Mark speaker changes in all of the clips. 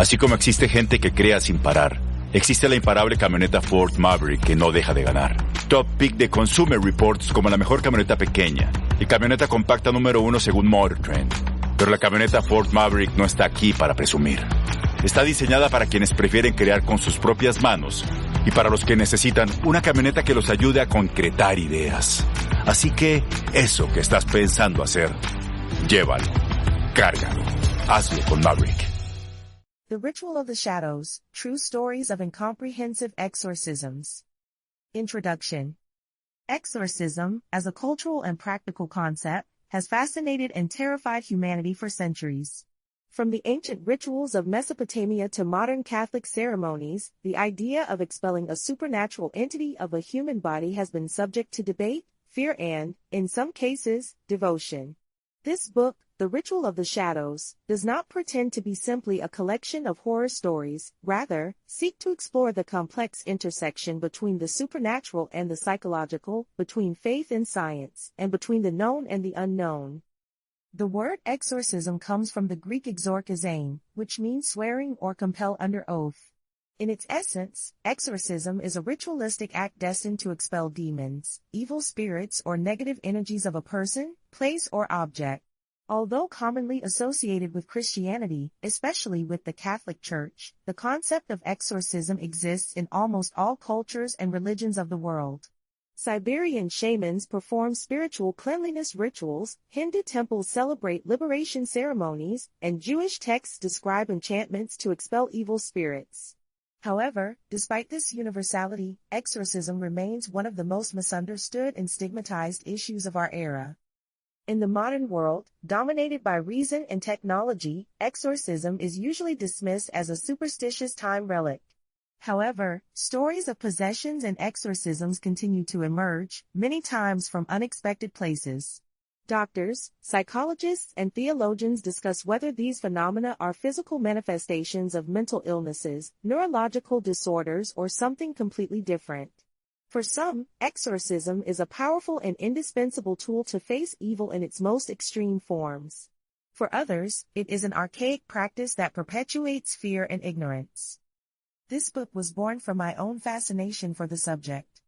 Speaker 1: Así como existe gente que crea sin parar, existe la imparable camioneta Ford Maverick que no deja de ganar. Top pick de Consumer Reports como la mejor camioneta pequeña y camioneta compacta número 1 según Motor Trend. Pero la camioneta Ford Maverick no está aquí para presumir. Está diseñada para quienes prefieren crear con sus propias manos y para los que necesitan una camioneta que los ayude a concretar ideas. Así que eso que estás pensando hacer, llévalo, cárgalo, hazlo con Maverick.
Speaker 2: The Ritual of the Shadows, True Stories of Incomprehensive Exorcisms. Introduction. Exorcism, as a cultural and practical concept, has fascinated and terrified humanity for centuries. From the ancient rituals of Mesopotamia to modern Catholic ceremonies, the idea of expelling a supernatural entity of a human body has been subject to debate, fear and, in some cases, devotion. This book, The Ritual of the Shadows, does not pretend to be simply a collection of horror stories, rather, seek to explore the complex intersection between the supernatural and the psychological, between faith and science, and between the known and the unknown. The word exorcism comes from the Greek exorkizane, which means swearing or compel under oath. In its essence, exorcism is a ritualistic act destined to expel demons, evil spirits or negative energies of a person, place or object. Although commonly associated with Christianity, especially with the Catholic Church, the concept of exorcism exists in almost all cultures and religions of the world. Siberian shamans perform spiritual cleanliness rituals, Hindu temples celebrate liberation ceremonies, and Jewish texts describe enchantments to expel evil spirits. However, despite this universality, exorcism remains one of the most misunderstood and stigmatized issues of our era. In the modern world, dominated by reason and technology, exorcism is usually dismissed as a superstitious time relic. However, stories of possessions and exorcisms continue to emerge, many times from unexpected places. Doctors, psychologists, and theologians discuss whether these phenomena are physical manifestations of mental illnesses, neurological disorders, or something completely different. For some, exorcism is a powerful and indispensable tool to face evil in its most extreme forms. For others, it is an archaic practice that perpetuates fear and ignorance. This book was born from my own fascination for the subject.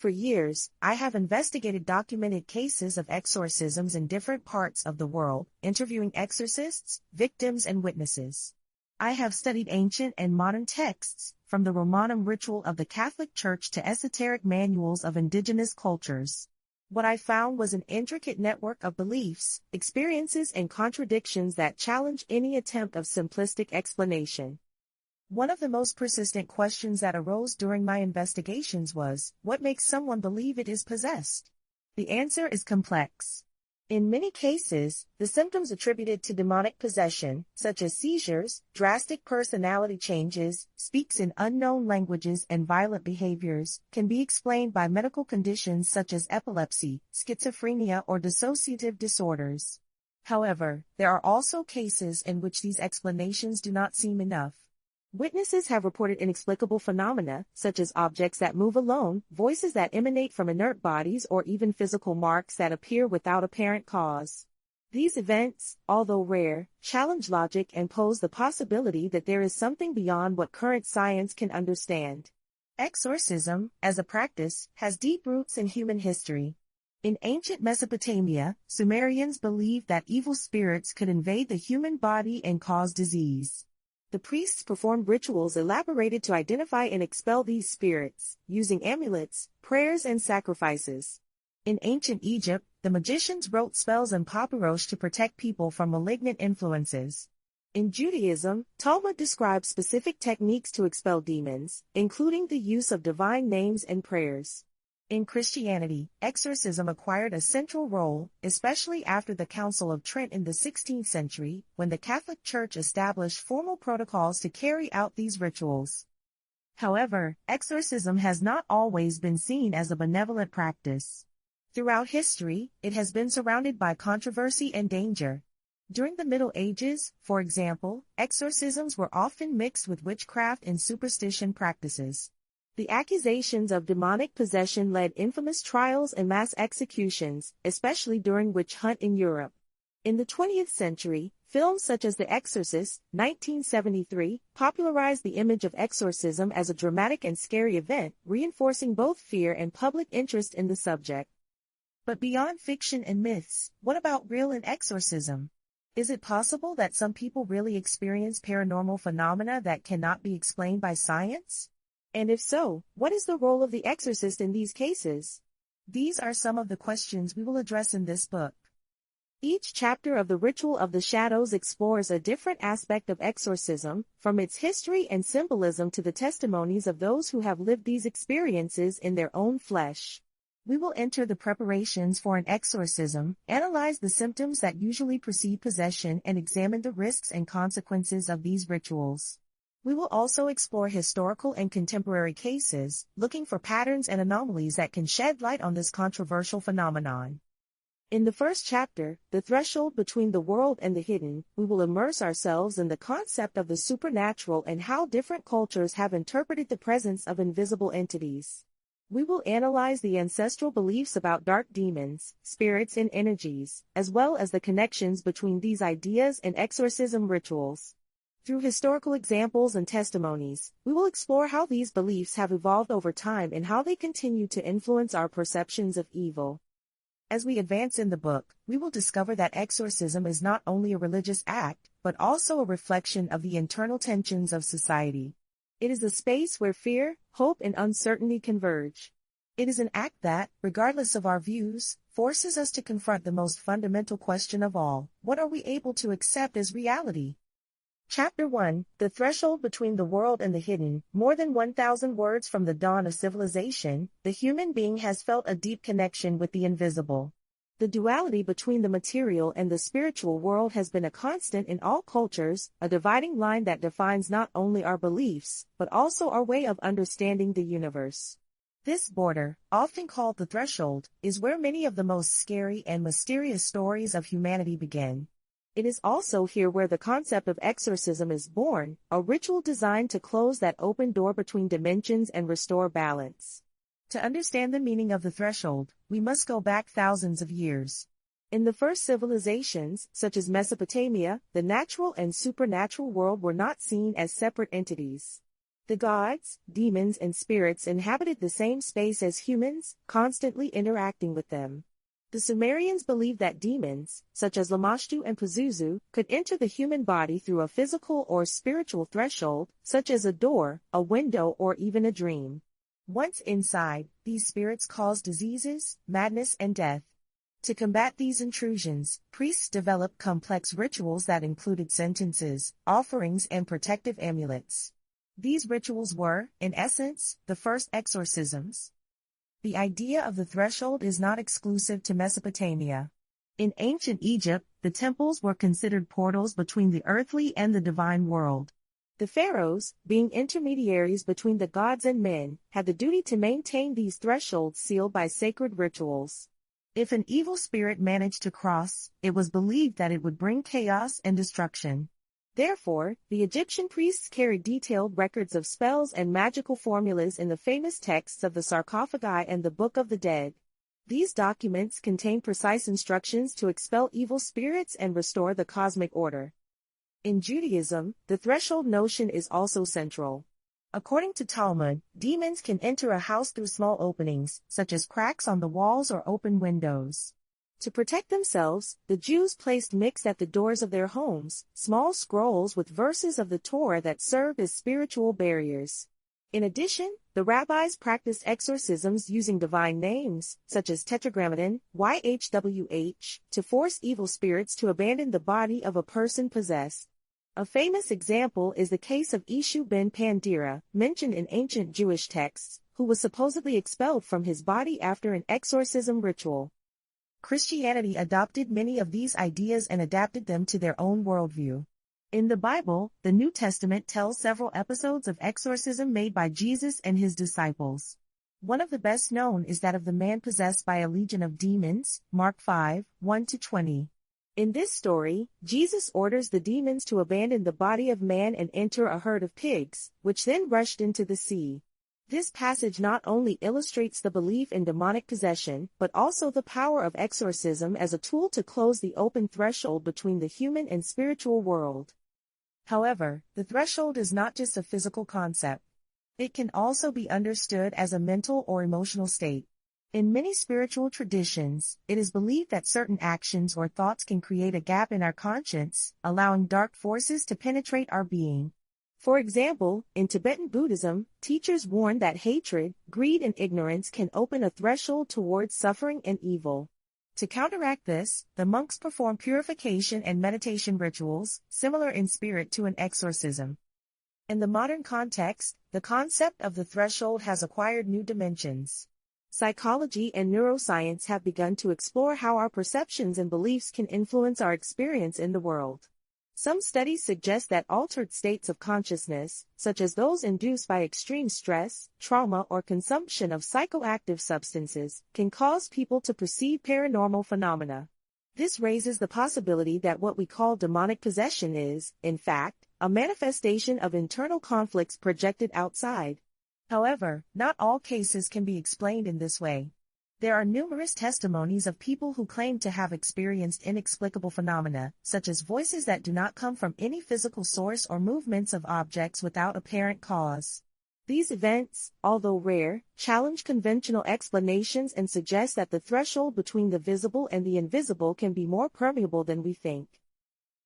Speaker 2: For years, I have investigated documented cases of exorcisms in different parts of the world, interviewing exorcists, victims, and witnesses. I have studied ancient and modern texts, from the Romanum ritual of the Catholic Church to esoteric manuals of indigenous cultures. What I found was an intricate network of beliefs, experiences, and contradictions that challenge any attempt of simplistic explanation. One of the most persistent questions that arose during my investigations was, what makes someone believe it is possessed? The answer is complex. In many cases, the symptoms attributed to demonic possession, such as seizures, drastic personality changes, speaks in unknown languages, and violent behaviors, can be explained by medical conditions such as epilepsy, schizophrenia, or dissociative disorders. However, there are also cases in which these explanations do not seem enough. Witnesses have reported inexplicable phenomena, such as objects that move alone, voices that emanate from inert bodies, or even physical marks that appear without apparent cause. These events, although rare, challenge logic and pose the possibility that there is something beyond what current science can understand. Exorcism, as a practice, has deep roots in human history. In ancient Mesopotamia, Sumerians believed that evil spirits could invade the human body and cause disease. The priests performed rituals elaborated to identify and expel these spirits, using amulets, prayers, and sacrifices. In ancient Egypt, the magicians wrote spells in papyrus to protect people from malignant influences. In Judaism, Talmud describes specific techniques to expel demons, including the use of divine names and prayers. In Christianity, exorcism acquired a central role, especially after the Council of Trent in the 16th century, when the Catholic Church established formal protocols to carry out these rituals. However, exorcism has not always been seen as a benevolent practice. Throughout history, it has been surrounded by controversy and danger. During the Middle Ages, for example, exorcisms were often mixed with witchcraft and superstition practices. The accusations of demonic possession led infamous trials and mass executions, especially during witch hunt in Europe. In the 20th century, Films such as The Exorcist, 1973, popularized the image of exorcism as a dramatic and scary event, reinforcing both fear and public interest in the subject. But beyond fiction and myths, what about real exorcism? Is it possible that some people really experience paranormal phenomena that cannot be explained by science? And if so, what is the role of the exorcist in these cases? These are some of the questions we will address in this book. Each chapter of The Ritual of the Shadows explores a different aspect of exorcism, from its history and symbolism to the testimonies of those who have lived these experiences in their own flesh. We will enter the preparations for an exorcism, analyze the symptoms that usually precede possession, and examine the risks and consequences of these rituals. We will also explore historical and contemporary cases, looking for patterns and anomalies that can shed light on this controversial phenomenon. In the first chapter, The Threshold Between the World and the Hidden, we will immerse ourselves in the concept of the supernatural and how different cultures have interpreted the presence of invisible entities. We will analyze the ancestral beliefs about dark demons, spirits and energies, as well as the connections between these ideas and exorcism rituals. Through historical examples and testimonies, we will explore how these beliefs have evolved over time and how they continue to influence our perceptions of evil. As we advance in the book, we will discover that exorcism is not only a religious act, but also a reflection of the internal tensions of society. It is a space where fear, hope, and uncertainty converge. It is an act that, regardless of our views, forces us to confront the most fundamental question of all: what are we able to accept as reality? Chapter 1, The Threshold Between the World and the Hidden. More than 1,000 words from the dawn of civilization, the human being has felt a deep connection with the invisible. The duality between the material and the spiritual world has been a constant in all cultures, a dividing line that defines not only our beliefs, but also our way of understanding the universe. This border, often called the threshold, is where many of the most scary and mysterious stories of humanity begin. It is also here where the concept of exorcism is born, a ritual designed to close that open door between dimensions and restore balance. To understand the meaning of the threshold, we must go back thousands of years. In the first civilizations, such as Mesopotamia, the natural and supernatural world were not seen as separate entities. The gods, demons, and spirits inhabited the same space as humans, constantly interacting with them. The Sumerians believed that demons, such as Lamashtu and Pazuzu, could enter the human body through a physical or spiritual threshold, such as a door, a window, or even a dream. Once inside, these spirits caused diseases, madness, and death. To combat these intrusions, priests developed complex rituals that included sentences, offerings, and protective amulets. These rituals were, in essence, the first exorcisms. The idea of the threshold is not exclusive to Mesopotamia. In ancient Egypt, the temples were considered portals between the earthly and the divine world. The pharaohs, being intermediaries between the gods and men, had the duty to maintain these thresholds sealed by sacred rituals. If an evil spirit managed to cross, it was believed that it would bring chaos and destruction. Therefore, the Egyptian priests carried detailed records of spells and magical formulas in the famous texts of the sarcophagi and the Book of the Dead. These documents contain precise instructions to expel evil spirits and restore the cosmic order. In Judaism, the threshold notion is also central. According to Talmud, demons can enter a house through small openings, such as cracks on the walls or open windows. To protect themselves, the Jews placed mixed at the doors of their homes, small scrolls with verses of the Torah that served as spiritual barriers. In addition, the rabbis practiced exorcisms using divine names, such as Tetragrammaton, YHWH, to force evil spirits to abandon the body of a person possessed. A famous example is the case of Ishu ben Pandira, mentioned in ancient Jewish texts, who was supposedly expelled from his body after an exorcism ritual. Christianity adopted many of these ideas and adapted them to their own worldview. In the Bible, the New Testament tells several episodes of exorcism made by Jesus and his disciples. One of the best known is that of the man possessed by a legion of demons, Mark 5, 1-20. In this story, Jesus orders the demons to abandon the body of man and enter a herd of pigs, which then rushed into the sea. This passage not only illustrates the belief in demonic possession, but also the power of exorcism as a tool to close the open threshold between the human and spiritual world. However, the threshold is not just a physical concept. It can also be understood as a mental or emotional state. In many spiritual traditions, it is believed that certain actions or thoughts can create a gap in our conscience, allowing dark forces to penetrate our being. For example, in Tibetan Buddhism, teachers warn that hatred, greed and ignorance can open a threshold towards suffering and evil. To counteract this, the monks perform purification and meditation rituals, similar in spirit to an exorcism. In the modern context, the concept of the threshold has acquired new dimensions. Psychology and neuroscience have begun to explore how our perceptions and beliefs can influence our experience in the world. Some studies suggest that altered states of consciousness, such as those induced by extreme stress, trauma, or consumption of psychoactive substances, can cause people to perceive paranormal phenomena. This raises the possibility that what we call demonic possession is, in fact, a manifestation of internal conflicts projected outside. However, not all cases can be explained in this way. There are numerous testimonies of people who claim to have experienced inexplicable phenomena, such as voices that do not come from any physical source or movements of objects without apparent cause. These events, although rare, challenge conventional explanations and suggest that the threshold between the visible and the invisible can be more permeable than we think.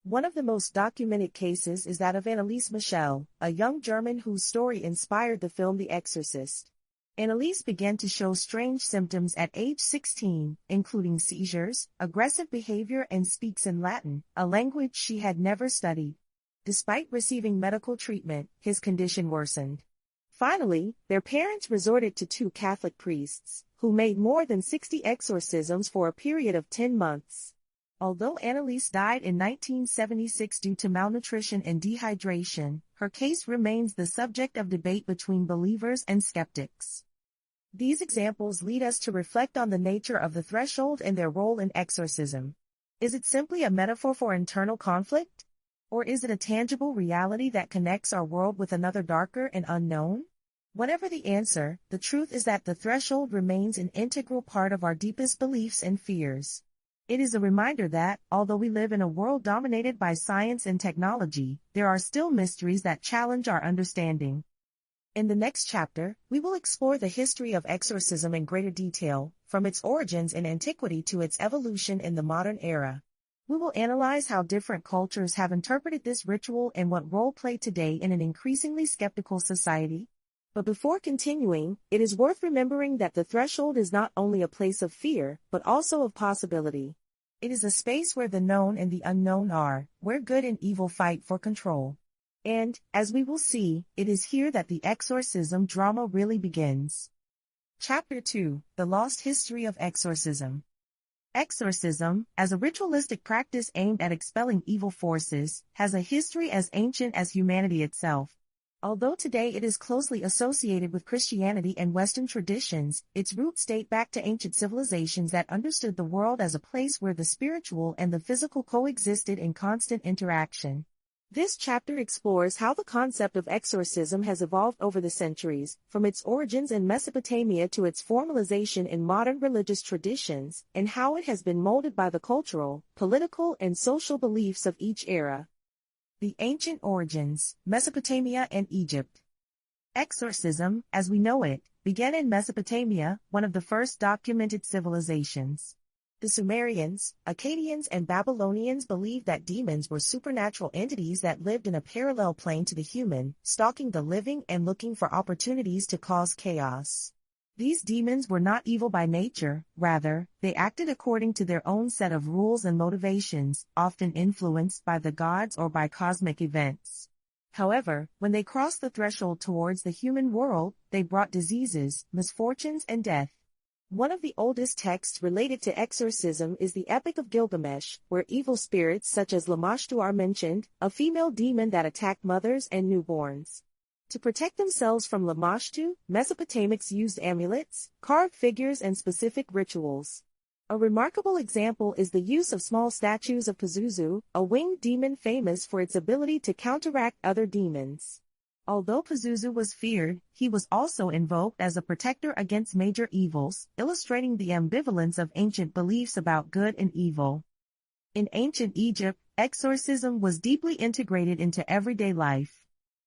Speaker 2: One of the most documented cases is that of Anneliese Michel, a young German whose story inspired the film The Exorcist. Anneliese began to show strange symptoms at age 16, including seizures, aggressive behavior, and speaks in Latin, a language she had never studied. Despite receiving medical treatment, his condition worsened. Finally, their parents resorted to 2 Catholic priests, who made more than 60 exorcisms for a period of 10 months. Although Anneliese died in 1976 due to malnutrition and dehydration, her case remains the subject of debate between believers and skeptics. These examples lead us to reflect on the nature of the threshold and their role in exorcism. Is it simply a metaphor for internal conflict? Or is it a tangible reality that connects our world with another darker and unknown? Whatever the answer, the truth is that the threshold remains an integral part of our deepest beliefs and fears. It is a reminder that, although we live in a world dominated by science and technology, there are still mysteries that challenge our understanding. In the next chapter, we will explore the history of exorcism in greater detail, from its origins in antiquity to its evolution in the modern era. We will analyze how different cultures have interpreted this ritual and what role played today in an increasingly skeptical society. But before continuing, it is worth remembering that the threshold is not only a place of fear, but also of possibility. It is a space where the known and the unknown are, where good and evil fight for control. And, as we will see, it is here that the exorcism drama really begins. Chapter 2: The Lost History of Exorcism. Exorcism, as a ritualistic practice aimed at expelling evil forces, has a history as ancient as humanity itself. Although today it is closely associated with Christianity and Western traditions, its roots date back to ancient civilizations that understood the world as a place where the spiritual and the physical coexisted in constant interaction. This chapter explores how the concept of exorcism has evolved over the centuries, from its origins in Mesopotamia to its formalization in modern religious traditions, and how it has been molded by the cultural, political, and social beliefs of each era. The ancient origins, Mesopotamia and Egypt. Exorcism, as we know it, began in Mesopotamia, one of the first documented civilizations. The Sumerians, Akkadians, and Babylonians believed that demons were supernatural entities that lived in a parallel plane to the human, stalking the living and looking for opportunities to cause chaos. These demons were not evil by nature, rather, they acted according to their own set of rules and motivations, often influenced by the gods or by cosmic events. However, when they crossed the threshold towards the human world, they brought diseases, misfortunes, and death. One of the oldest texts related to exorcism is the Epic of Gilgamesh, where evil spirits such as Lamashtu are mentioned, a female demon that attacked mothers and newborns. To protect themselves from Lamashtu, Mesopotamians used amulets, carved figures, and specific rituals. A remarkable example is the use of small statues of Pazuzu, a winged demon famous for its ability to counteract other demons. Although Pazuzu was feared, he was also invoked as a protector against major evils, illustrating the ambivalence of ancient beliefs about good and evil. In ancient Egypt, exorcism was deeply integrated into everyday life.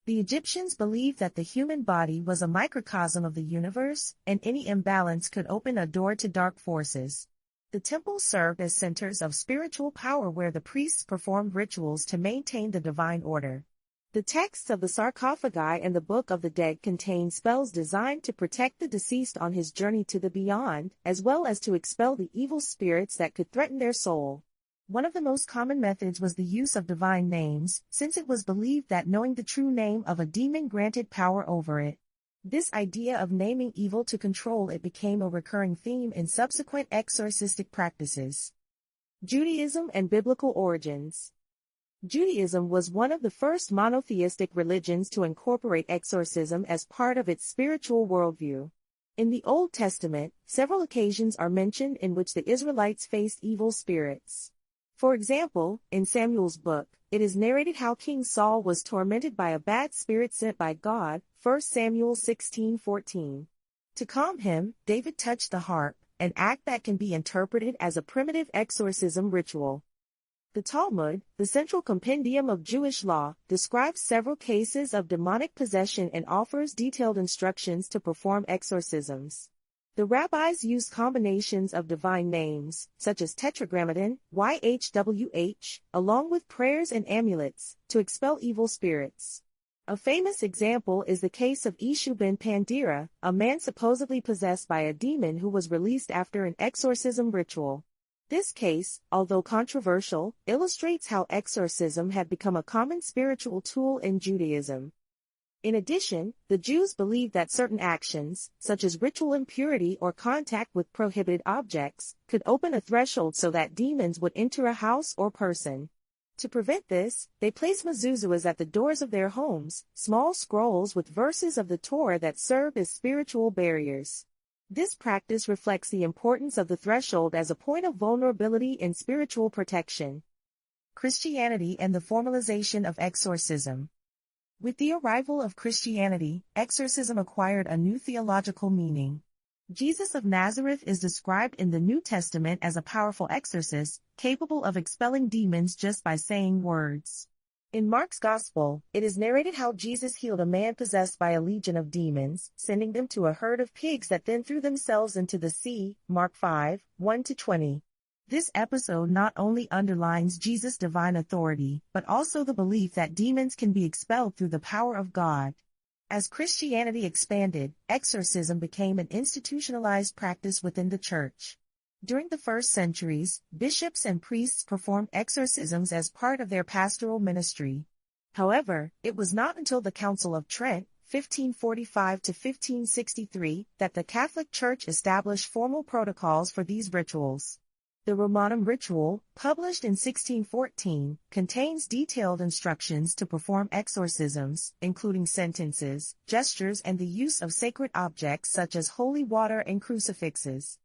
Speaker 2: The Egyptians believed that the human body was a microcosm of the universe, and any imbalance could open a door to dark forces. The temples served as centers of spiritual power where the priests performed rituals to maintain the divine order. The texts of the sarcophagi and the Book of the Dead contain spells designed to protect the deceased on his journey to the beyond, as well as to expel the evil spirits that could threaten their soul. One of the most common methods was the use of divine names, since it was believed that knowing the true name of a demon granted power over it. This idea of naming evil to control it became a recurring theme in subsequent exorcistic practices. Judaism and biblical origins. Judaism was one of the first monotheistic religions to incorporate exorcism as part of its spiritual worldview. In the Old Testament, several occasions are mentioned in which the Israelites faced evil spirits. For example, in Samuel's book, it is narrated how King Saul was tormented by a bad spirit sent by God, 1 Samuel 16:14. To calm him, David touched the harp, an act that can be interpreted as a primitive exorcism ritual. The Talmud, the central compendium of Jewish law, describes several cases of demonic possession and offers detailed instructions to perform exorcisms. The rabbis used combinations of divine names, such as Tetragrammaton, YHWH, along with prayers and amulets, to expel evil spirits. A famous example is the case of Ishu ben Pandira, a man supposedly possessed by a demon who was released after an exorcism ritual. This case, although controversial, illustrates how exorcism had become a common spiritual tool in Judaism. In addition, the Jews believed that certain actions, such as ritual impurity or contact with prohibited objects, could open a threshold so that demons would enter a house or person. To prevent this, they placed mezuzahs at the doors of their homes, small scrolls with verses of the Torah that served as spiritual barriers. This practice reflects the importance of the threshold as a point of vulnerability in spiritual protection. Christianity and the formalization of exorcism. With the arrival of Christianity, exorcism acquired a new theological meaning. Jesus of Nazareth is described in the New Testament as a powerful exorcist, capable of expelling demons just by saying words. In Mark's Gospel, it is narrated how Jesus healed a man possessed by a legion of demons, sending them to a herd of pigs that then threw themselves into the sea, Mark 5, 1-20. This episode not only underlines Jesus' divine authority, but also the belief that demons can be expelled through the power of God. As Christianity expanded, exorcism became an institutionalized practice within the Church. During the first centuries, bishops and priests performed exorcisms as part of their pastoral ministry. However, it was not until the Council of Trent, 1545 to 1563, that the Catholic Church established formal protocols for these rituals. The Romanum Ritual, published in 1614, contains detailed instructions to perform exorcisms, including sentences, gestures, and the use of sacred objects such as holy water and crucifixes.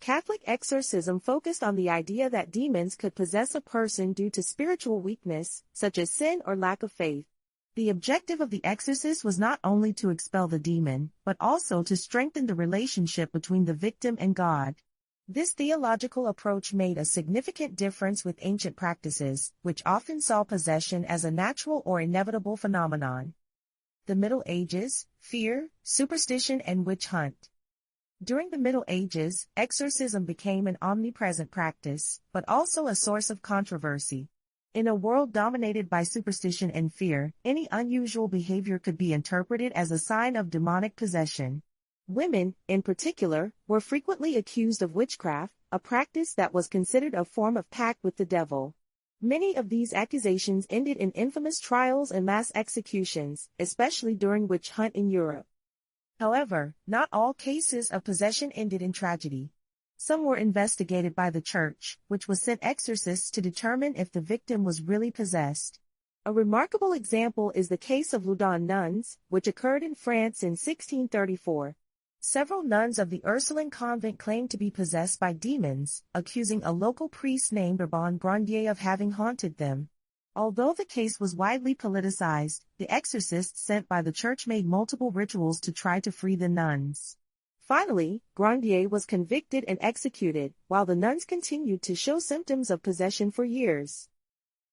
Speaker 2: Catholic exorcism focused on the idea that demons could possess a person due to spiritual weakness, such as sin or lack of faith. The objective of the exorcist was not only to expel the demon, but also to strengthen the relationship between the victim and God. This theological approach made a significant difference with ancient practices, which often saw possession as a natural or inevitable phenomenon. The Middle Ages, fear, superstition, and witch hunt. During the Middle Ages, exorcism became an omnipresent practice, but also a source of controversy. In a world dominated by superstition and fear, any unusual behavior could be interpreted as a sign of demonic possession. Women, in particular, were frequently accused of witchcraft, a practice that was considered a form of pact with the devil. Many of these accusations ended in infamous trials and mass executions, especially during witch hunt in Europe. However, not all cases of possession ended in tragedy. Some were investigated by the Church, which was sent exorcists to determine if the victim was really possessed. A remarkable example is the case of Loudun nuns, which occurred in France in 1634. Several nuns of the Ursuline convent claimed to be possessed by demons, accusing a local priest named Urban Grandier of having haunted them. Although the case was widely politicized, the exorcists sent by the church made multiple rituals to try to free the nuns. Finally, Grandier was convicted and executed, while the nuns continued to show symptoms of possession for years.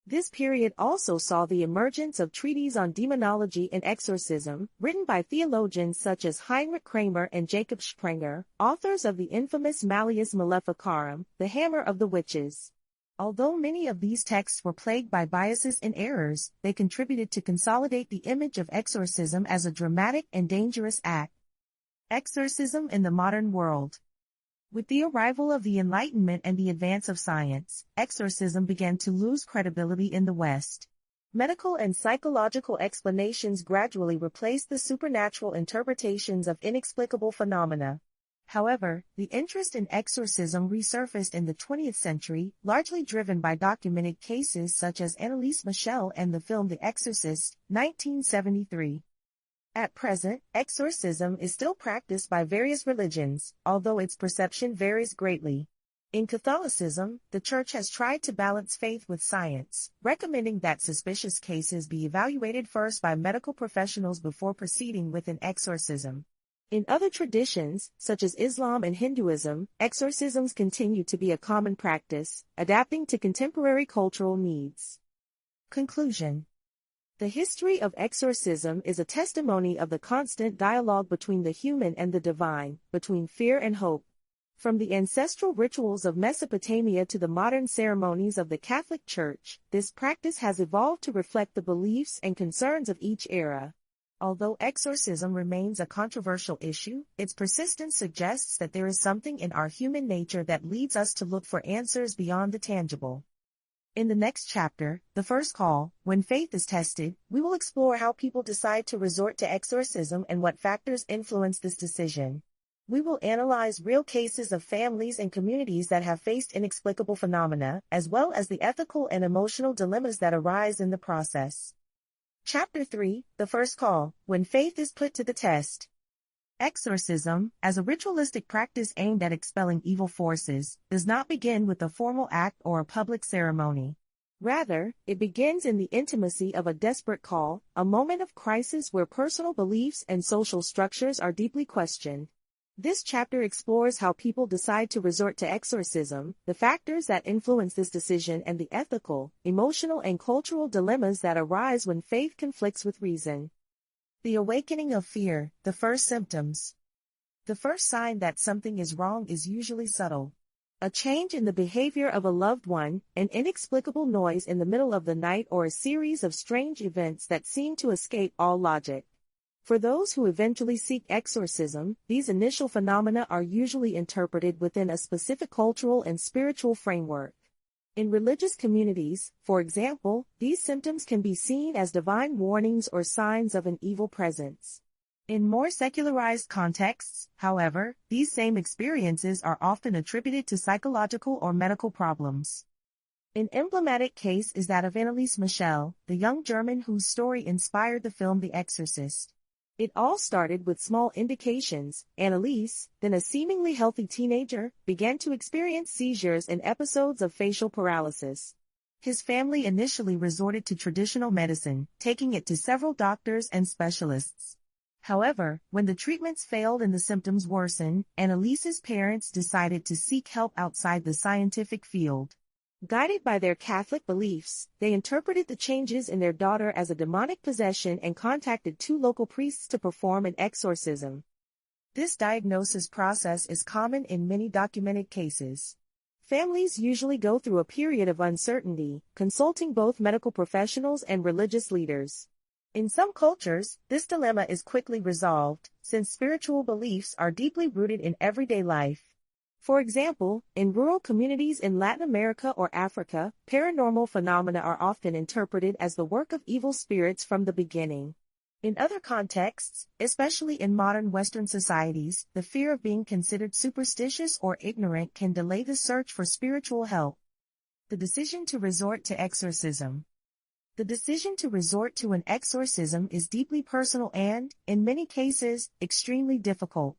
Speaker 2: This period also saw the emergence of treatises on demonology and exorcism, written by theologians such as Heinrich Kramer and Jacob Sprenger, authors of the infamous Malleus Maleficarum, the Hammer of the Witches. Although many of these texts were plagued by biases and errors, they contributed to consolidate the image of exorcism as a dramatic and dangerous act. Exorcism in the modern world. With the arrival of the Enlightenment and the advance of science, exorcism began to lose credibility in the West. Medical and psychological explanations gradually replaced the supernatural interpretations of inexplicable phenomena. However, the interest in exorcism resurfaced in the 20th century, largely driven by documented cases such as Anneliese Michel and the film The Exorcist, 1973. At present, exorcism is still practiced by various religions, although its perception varies greatly. In Catholicism, the Church has tried to balance faith with science, recommending that suspicious cases be evaluated first by medical professionals before proceeding with an exorcism. In other traditions, such as Islam and Hinduism, exorcisms continue to be a common practice, adapting to contemporary cultural needs. Conclusion. The history of exorcism is a testimony of the constant dialogue between the human and the divine, between fear and hope. From the ancestral rituals of Mesopotamia to the modern ceremonies of the Catholic Church, this practice has evolved to reflect the beliefs and concerns of each era. Although exorcism remains a controversial issue, its persistence suggests that there is something in our human nature that leads us to look for answers beyond the tangible. In the next chapter, The First Call, When Faith is Tested, we will explore how people decide to resort to exorcism and what factors influence this decision. We will analyze real cases of families and communities that have faced inexplicable phenomena, as well as the ethical and emotional dilemmas that arise in the process. Chapter 3, The First Call, When Faith is Put to the Test. Exorcism, as a ritualistic practice aimed at expelling evil forces, does not begin with a formal act or a public ceremony. Rather, it begins in the intimacy of a desperate call, a moment of crisis where personal beliefs and social structures are deeply questioned. This chapter explores how people decide to resort to exorcism, the factors that influence this decision, and the ethical, emotional, and cultural dilemmas that arise when faith conflicts with reason. The awakening of fear, the first symptoms. The first sign that something is wrong is usually subtle. A change in the behavior of a loved one, an inexplicable noise in the middle of the night, or a series of strange events that seem to escape all logic. For those who eventually seek exorcism, these initial phenomena are usually interpreted within a specific cultural and spiritual framework. In religious communities, for example, these symptoms can be seen as divine warnings or signs of an evil presence. In more secularized contexts, however, these same experiences are often attributed to psychological or medical problems. An emblematic case is that of Anneliese Michel, the young German whose story inspired the film The Exorcist. It all started with small indications. Anneliese, then a seemingly healthy teenager, began to experience seizures and episodes of facial paralysis. His family initially resorted to traditional medicine, taking it to several doctors and specialists. However, when the treatments failed and the symptoms worsened, Anneliese's parents decided to seek help outside the scientific field. Guided by their Catholic beliefs, they interpreted the changes in their daughter as a demonic possession and contacted 2 local priests to perform an exorcism. This diagnosis process is common in many documented cases. Families usually go through a period of uncertainty, consulting both medical professionals and religious leaders. In some cultures, this dilemma is quickly resolved, since spiritual beliefs are deeply rooted in everyday life. For example, in rural communities in Latin America or Africa, paranormal phenomena are often interpreted as the work of evil spirits from the beginning. In other contexts, especially in modern Western societies, the fear of being considered superstitious or ignorant can delay the search for spiritual help. The decision to resort to exorcism. The decision to resort to an exorcism is deeply personal and, in many cases, extremely difficult.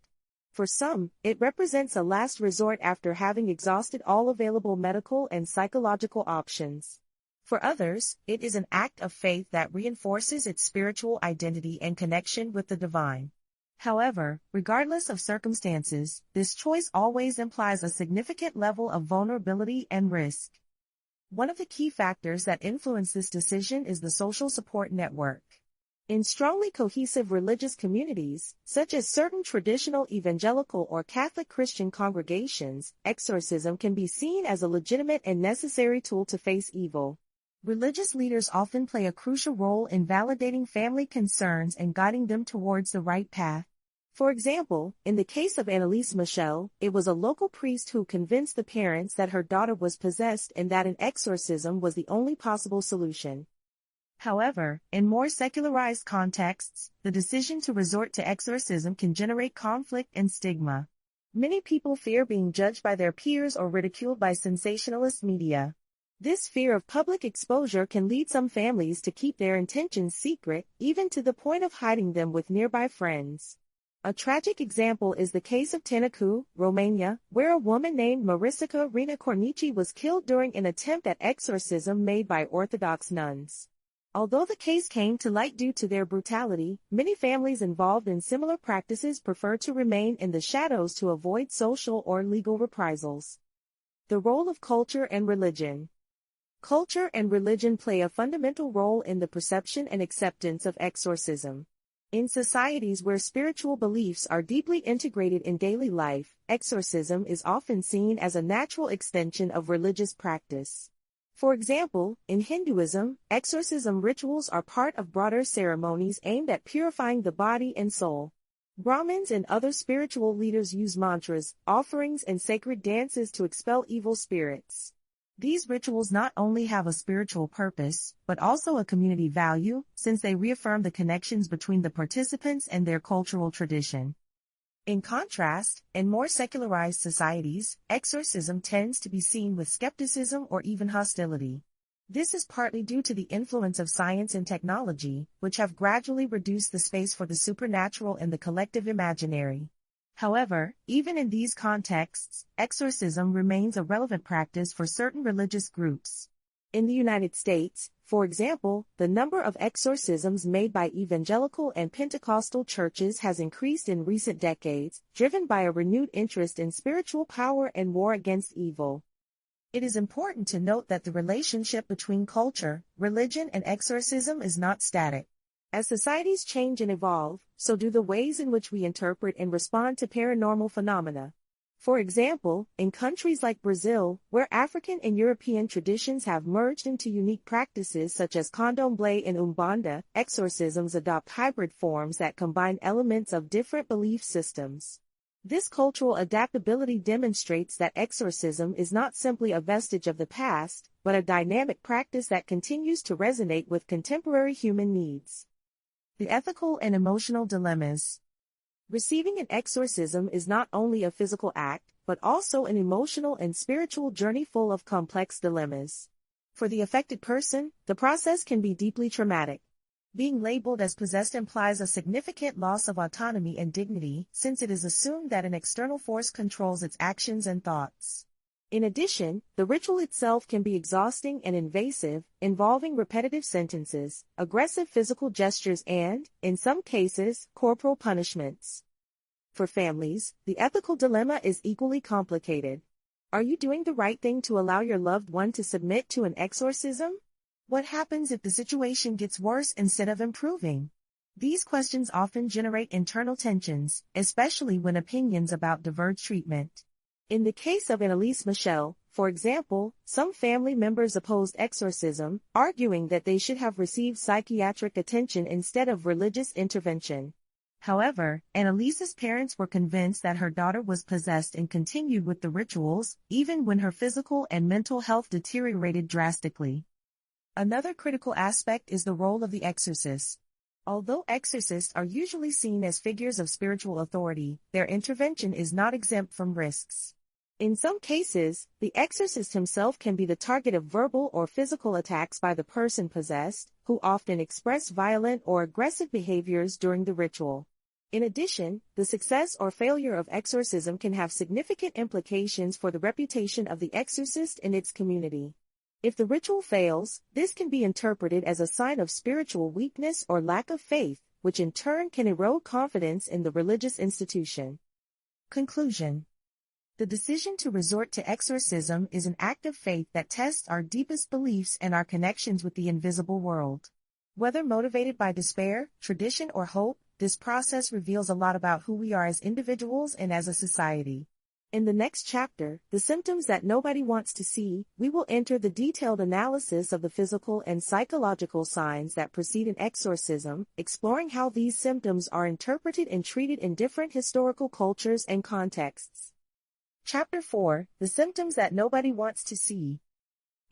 Speaker 2: For some, it represents a last resort after having exhausted all available medical and psychological options. For others, it is an act of faith that reinforces its spiritual identity and connection with the divine. However, regardless of circumstances, this choice always implies a significant level of vulnerability and risk. One of the key factors that influence this decision is the social support network. In strongly cohesive religious communities, such as certain traditional evangelical or Catholic Christian congregations, exorcism can be seen as a legitimate and necessary tool to face evil. Religious leaders often play a crucial role in validating family concerns and guiding them towards the right path. For example, in the case of Annalise Michel, it was a local priest who convinced the parents that her daughter was possessed and that an exorcism was the only possible solution. However, in more secularized contexts, the decision to resort to exorcism can generate conflict and stigma. Many people fear being judged by their peers or ridiculed by sensationalist media. This fear of public exposure can lead some families to keep their intentions secret, even to the point of hiding them with nearby friends. A tragic example is the case of Târgu, Romania, where a woman named Marica Rina Cornici was killed during an attempt at exorcism made by Orthodox nuns. Although the case came to light due to their brutality, many families involved in similar practices prefer to remain in the shadows to avoid social or legal reprisals. The role of culture and religion. Culture and religion play a fundamental role in the perception and acceptance of exorcism. In societies where spiritual beliefs are deeply integrated in daily life, exorcism is often seen as a natural extension of religious practice. For example, in Hinduism, exorcism rituals are part of broader ceremonies aimed at purifying the body and soul. Brahmins and other spiritual leaders use mantras, offerings, and sacred dances to expel evil spirits. These rituals not only have a spiritual purpose, but also a community value, since they reaffirm the connections between the participants and their cultural tradition. In contrast, in more secularized societies, exorcism tends to be seen with skepticism or even hostility. This is partly due to the influence of science and technology, which have gradually reduced the space for the supernatural in the collective imaginary. However, even in these contexts, exorcism remains a relevant practice for certain religious groups. In the United States, for example, the number of exorcisms made by evangelical and Pentecostal churches has increased in recent decades, driven by a renewed interest in spiritual power and war against evil. It is important to note that the relationship between culture, religion, and exorcism is not static. As societies change and evolve, so do the ways in which we interpret and respond to paranormal phenomena. For example, in countries like Brazil, where African and European traditions have merged into unique practices such as candomblé and umbanda, exorcisms adopt hybrid forms that combine elements of different belief systems. This cultural adaptability demonstrates that exorcism is not simply a vestige of the past, but a dynamic practice that continues to resonate with contemporary human needs. The ethical and emotional dilemmas. Receiving an exorcism is not only a physical act, but also an emotional and spiritual journey full of complex dilemmas. For the affected person, the process can be deeply traumatic. Being labeled as possessed implies a significant loss of autonomy and dignity, since it is assumed that an external force controls its actions and thoughts. In addition, the ritual itself can be exhausting and invasive, involving repetitive sentences, aggressive physical gestures and, in some cases, corporal punishments. For families, the ethical dilemma is equally complicated. Are you doing the right thing to allow your loved one to submit to an exorcism? What happens if the situation gets worse instead of improving? These questions often generate internal tensions, especially when opinions about diverge treatment. In the case of Annalise Michel, for example, some family members opposed exorcism, arguing that they should have received psychiatric attention instead of religious intervention. However, Annalise's parents were convinced that her daughter was possessed and continued with the rituals, even when her physical and mental health deteriorated drastically. Another critical aspect is the role of the exorcist. Although exorcists are usually seen as figures of spiritual authority, their intervention is not exempt from risks. In some cases, the exorcist himself can be the target of verbal or physical attacks by the person possessed, who often express violent or aggressive behaviors during the ritual. In addition, the success or failure of exorcism can have significant implications for the reputation of the exorcist and its community. If the ritual fails, this can be interpreted as a sign of spiritual weakness or lack of faith, which in turn can erode confidence in the religious institution. Conclusion. The decision to resort to exorcism is an act of faith that tests our deepest beliefs and our connections with the invisible world. Whether motivated by despair, tradition, or hope, this process reveals a lot about who we are as individuals and as a society. In the next chapter, The Symptoms That Nobody Wants to See, we will enter the detailed analysis of the physical and psychological signs that precede an exorcism, exploring how these symptoms are interpreted and treated in different historical cultures and contexts. Chapter 4, The Symptoms That Nobody Wants to See.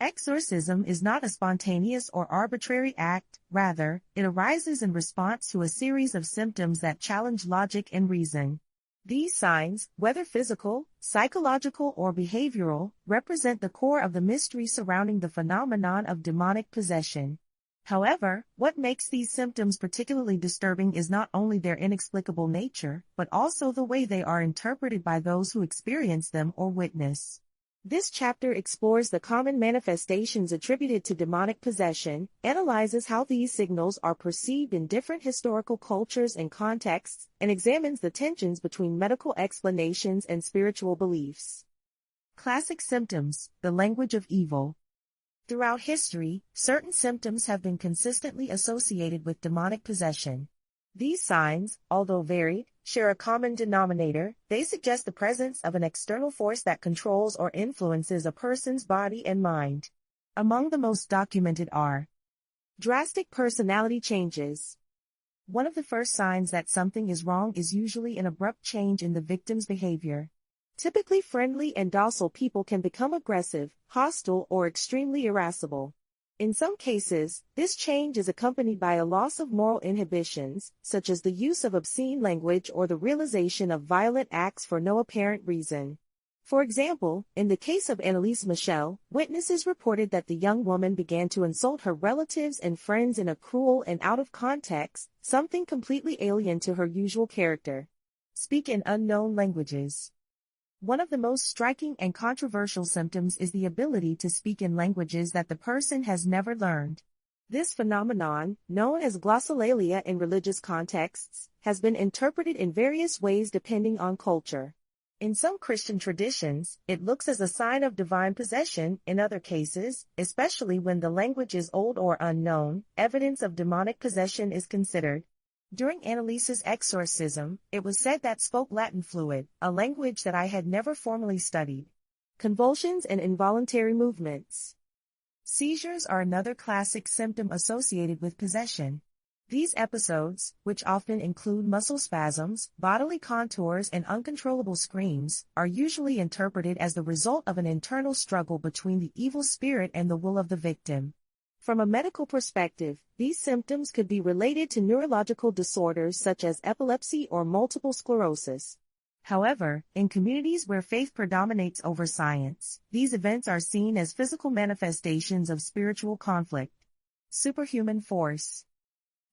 Speaker 2: Exorcism is not a spontaneous or arbitrary act, rather, it arises in response to a series of symptoms that challenge logic and reason. These signs, whether physical, psychological, or behavioral, represent the core of the mystery surrounding the phenomenon of demonic possession. However, what makes these symptoms particularly disturbing is not only their inexplicable nature, but also the way they are interpreted by those who experience them or witness. This chapter explores the common manifestations attributed to demonic possession, analyzes how these signals are perceived in different historical cultures and contexts, and examines the tensions between medical explanations and spiritual beliefs. Classic symptoms, the language of evil. Throughout history, certain symptoms have been consistently associated with demonic possession. These signs, although varied, share a common denominator. They suggest the presence of an external force that controls or influences a person's body and mind. Among the most documented are drastic personality changes. One of the first signs that something is wrong is usually an abrupt change in the victim's behavior. Typically friendly and docile people can become aggressive, hostile, or extremely irascible. In some cases, this change is accompanied by a loss of moral inhibitions, such as the use of obscene language or the realization of violent acts for no apparent reason. For example, in the case of Annalise Michel, witnesses reported that the young woman began to insult her relatives and friends in a cruel and out of context, something completely alien to her usual character. Speak in unknown languages. One of the most striking and controversial symptoms is the ability to speak in languages that the person has never learned. This phenomenon, known as glossolalia in religious contexts, has been interpreted in various ways depending on culture. In some Christian traditions, it looks as a sign of divine possession. In other cases, especially when the language is old or unknown, evidence of demonic possession is considered. During Annalise's exorcism, it was said that spoke Latin fluid, a language that I had never formally studied. Convulsions and involuntary movements. Seizures are another classic symptom associated with possession. These episodes, which often include muscle spasms, bodily contours, and uncontrollable screams, are usually interpreted as the result of an internal struggle between the evil spirit and the will of the victim. From a medical perspective, these symptoms could be related to neurological disorders such as epilepsy or multiple sclerosis. However, in communities where faith predominates over science, these events are seen as physical manifestations of spiritual conflict. Superhuman force.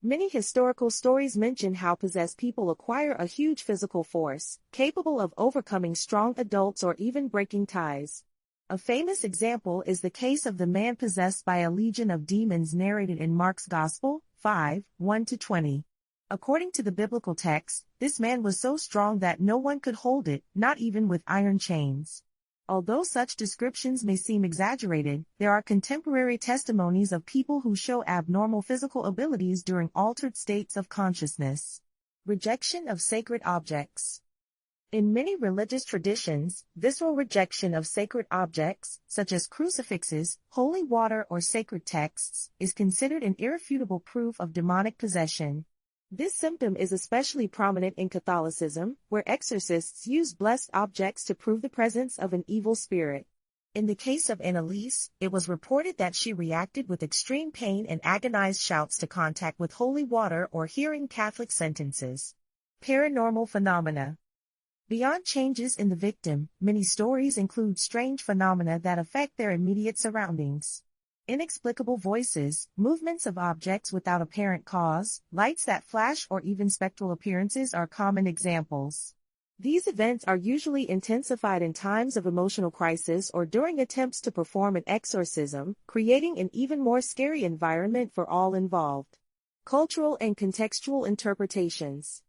Speaker 2: Many historical stories mention how possessed people acquire a huge physical force, capable of overcoming strong adults or even breaking ties. A famous example is the case of the man possessed by a legion of demons narrated in Mark's Gospel, 5:1-20. According to the biblical text, this man was so strong that no one could hold it, not even with iron chains. Although such descriptions may seem exaggerated, there are contemporary testimonies of people who show abnormal physical abilities during altered states of consciousness. Rejection of sacred objects. In many religious traditions, visceral rejection of sacred objects, such as crucifixes, holy water, or sacred texts, is considered an irrefutable proof of demonic possession. This symptom is especially prominent in Catholicism, where exorcists use blessed objects to prove the presence of an evil spirit. In the case of Annalise, it was reported that she reacted with extreme pain and agonized shouts to contact with holy water or hearing Catholic sentences. Paranormal phenomena. Beyond changes in the victim, many stories include strange phenomena that affect their immediate surroundings. Inexplicable voices, movements of objects without apparent cause, lights that flash, or even spectral appearances are common examples. These events are usually intensified in times of emotional crisis or during attempts to perform an exorcism, creating an even more scary environment for all involved. Cultural and contextual interpretations.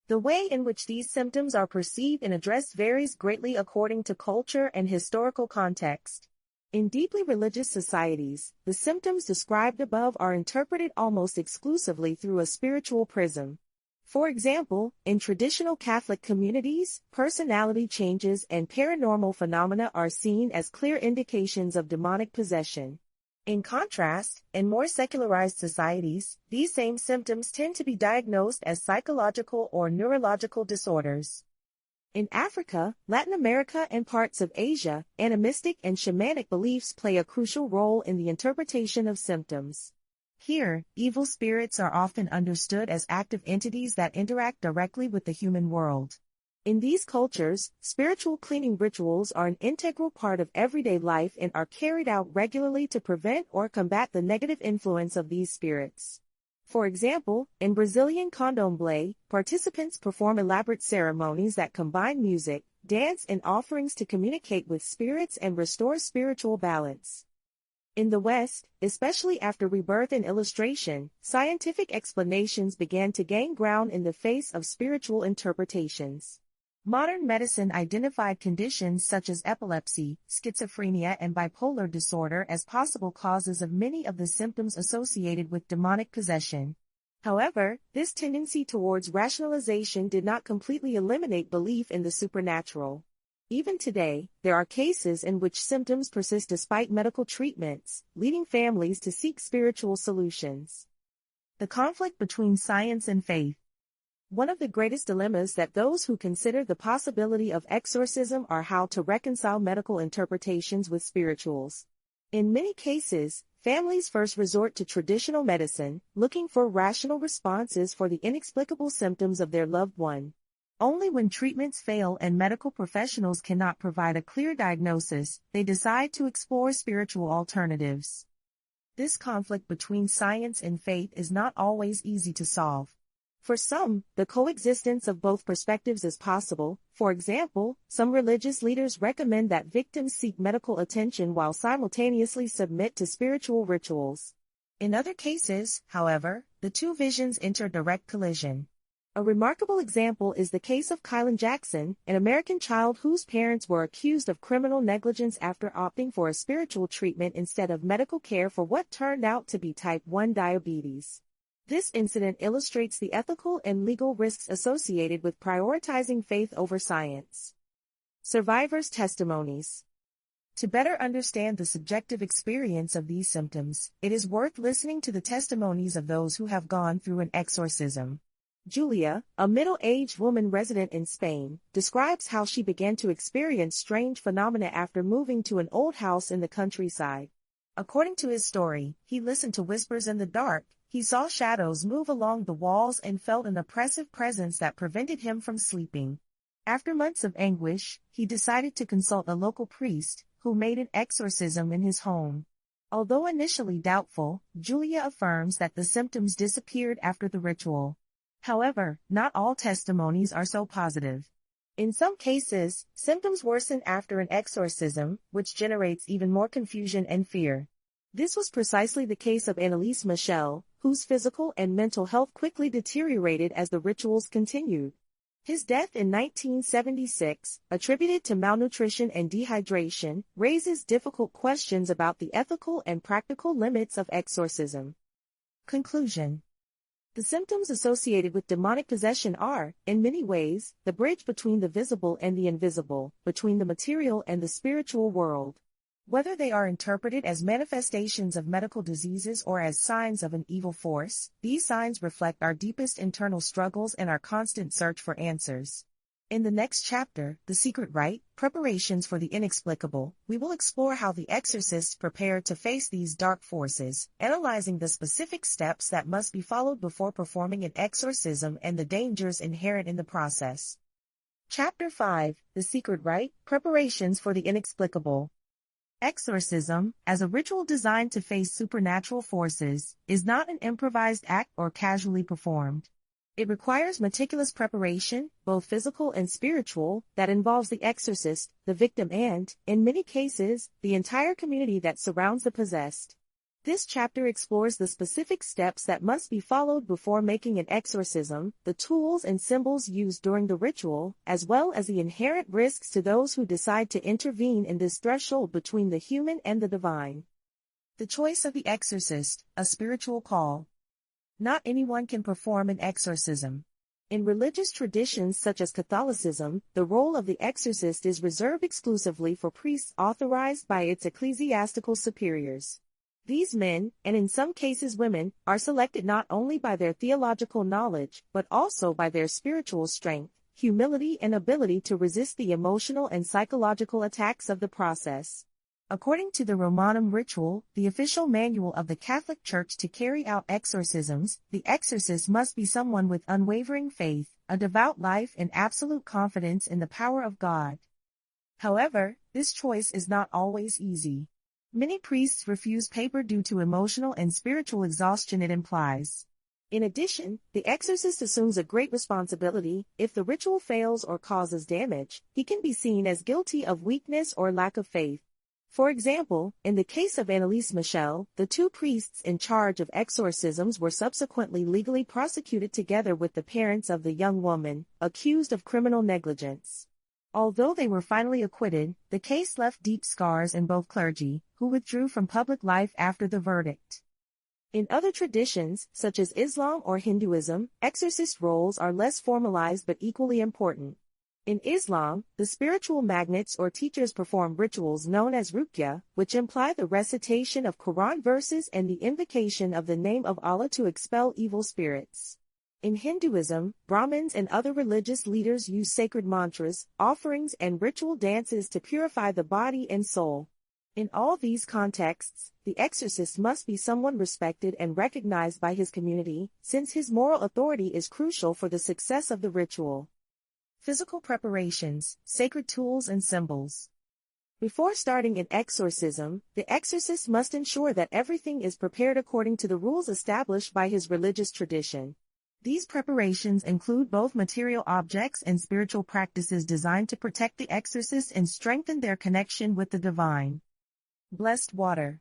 Speaker 2: The way in which these symptoms are perceived and addressed varies greatly according to culture and historical context. In deeply religious societies, the symptoms described above are interpreted almost exclusively through a spiritual prism. For example, in traditional Catholic communities, personality changes and paranormal phenomena are seen as clear indications of demonic possession. In contrast, in more secularized societies, these same symptoms tend to be diagnosed as psychological or neurological disorders. In Africa, Latin America, and parts of Asia, animistic and shamanic beliefs play a crucial role in the interpretation of symptoms. Here, evil spirits are often understood as active entities that interact directly with the human world. In these cultures, spiritual cleaning rituals are an integral part of everyday life and are carried out regularly to prevent or combat the negative influence of these spirits. For example, in Brazilian candomblé, participants perform elaborate ceremonies that combine music, dance, and offerings to communicate with spirits and restore spiritual balance. In the West, especially after rebirth and illustration, scientific explanations began to gain ground in the face of spiritual interpretations. Modern medicine identified conditions such as epilepsy, schizophrenia, and bipolar disorder as possible causes of many of the symptoms associated with demonic possession. However, this tendency towards rationalization did not completely eliminate belief in the supernatural. Even today, there are cases in which symptoms persist despite medical treatments, leading families to seek spiritual solutions. The conflict between science and faith. One of the greatest dilemmas that those who consider the possibility of exorcism are how to reconcile medical interpretations with spirituals. In many cases, families first resort to traditional medicine, looking for rational responses for the inexplicable symptoms of their loved one. Only when treatments fail and medical professionals cannot provide a clear diagnosis, they decide to explore spiritual alternatives. This conflict between science and faith is not always easy to solve. For some, the coexistence of both perspectives is possible. For example, some religious leaders recommend that victims seek medical attention while simultaneously submit to spiritual rituals. In other cases, however, the two visions enter direct collision. A remarkable example is the case of Kylan Jackson, an American child whose parents were accused of criminal negligence after opting for a spiritual treatment instead of medical care for what turned out to be type 1 diabetes. This incident illustrates the ethical and legal risks associated with prioritizing faith over science. Survivors' testimonies. To better understand the subjective experience of these symptoms, it is worth listening to the testimonies of those who have gone through an exorcism. Julia, a middle-aged woman resident in Spain, describes how she began to experience strange phenomena after moving to an old house in the countryside. According to his story, he listened to whispers in the dark. He saw shadows move along the walls and felt an oppressive presence that prevented him from sleeping. After months of anguish, he decided to consult a local priest, who made an exorcism in his home. Although initially doubtful, Julia affirms that the symptoms disappeared after the ritual. However, not all testimonies are so positive. In some cases, symptoms worsen after an exorcism, which generates even more confusion and fear. This was precisely the case of Annalise Michel, whose physical and mental health quickly deteriorated as the rituals continued. His death in 1976, attributed to malnutrition and dehydration, raises difficult questions about the ethical and practical limits of exorcism. Conclusion. The symptoms associated with demonic possession are, in many ways, the bridge between the visible and the invisible, between the material and the spiritual world. Whether they are interpreted as manifestations of medical diseases or as signs of an evil force, these signs reflect our deepest internal struggles and our constant search for answers. In the next chapter, The Secret Rite, Preparations for the Inexplicable, we will explore how the exorcists prepared to face these dark forces, analyzing the specific steps that must be followed before performing an exorcism and the dangers inherent in the process. Chapter 5, The Secret Rite, Preparations for the Inexplicable. Exorcism, as a ritual designed to face supernatural forces, is not an improvised act or casually performed. It requires meticulous preparation, both physical and spiritual, that involves the exorcist, the victim and, in many cases, the entire community that surrounds the possessed. This chapter explores the specific steps that must be followed before making an exorcism, the tools and symbols used during the ritual, as well as the inherent risks to those who decide to intervene in this threshold between the human and the divine. The choice of the exorcist, a spiritual call. Not anyone can perform an exorcism. In religious traditions such as Catholicism, the role of the exorcist is reserved exclusively for priests authorized by its ecclesiastical superiors. These men, and in some cases women, are selected not only by their theological knowledge, but also by their spiritual strength, humility and ability to resist the emotional and psychological attacks of the process. According to the Romanum Ritual, the official manual of the Catholic Church to carry out exorcisms, the exorcist must be someone with unwavering faith, a devout life and absolute confidence in the power of God. However, this choice is not always easy. Many priests refuse paper due to emotional and spiritual exhaustion it implies. In addition, the exorcist assumes a great responsibility. If the ritual fails or causes damage, he can be seen as guilty of weakness or lack of faith. For example, in the case of Anneliese Michel, the two priests in charge of exorcisms were subsequently legally prosecuted together with the parents of the young woman, accused of criminal negligence. Although they were finally acquitted, the case left deep scars in both clergy, who withdrew from public life after the verdict. In other traditions, such as Islam or Hinduism, exorcist roles are less formalized but equally important. In Islam, the spiritual magnates or teachers perform rituals known as ruqya, which imply the recitation of Quran verses and the invocation of the name of Allah to expel evil spirits. In Hinduism, Brahmins and other religious leaders use sacred mantras, offerings and ritual dances to purify the body and soul. In all these contexts, the exorcist must be someone respected and recognized by his community, since his moral authority is crucial for the success of the ritual. Physical preparations, sacred tools and symbols. Before starting an exorcism, the exorcist must ensure that everything is prepared according to the rules established by his religious tradition. These preparations include both material objects and spiritual practices designed to protect the exorcist and strengthen their connection with the divine. Blessed water.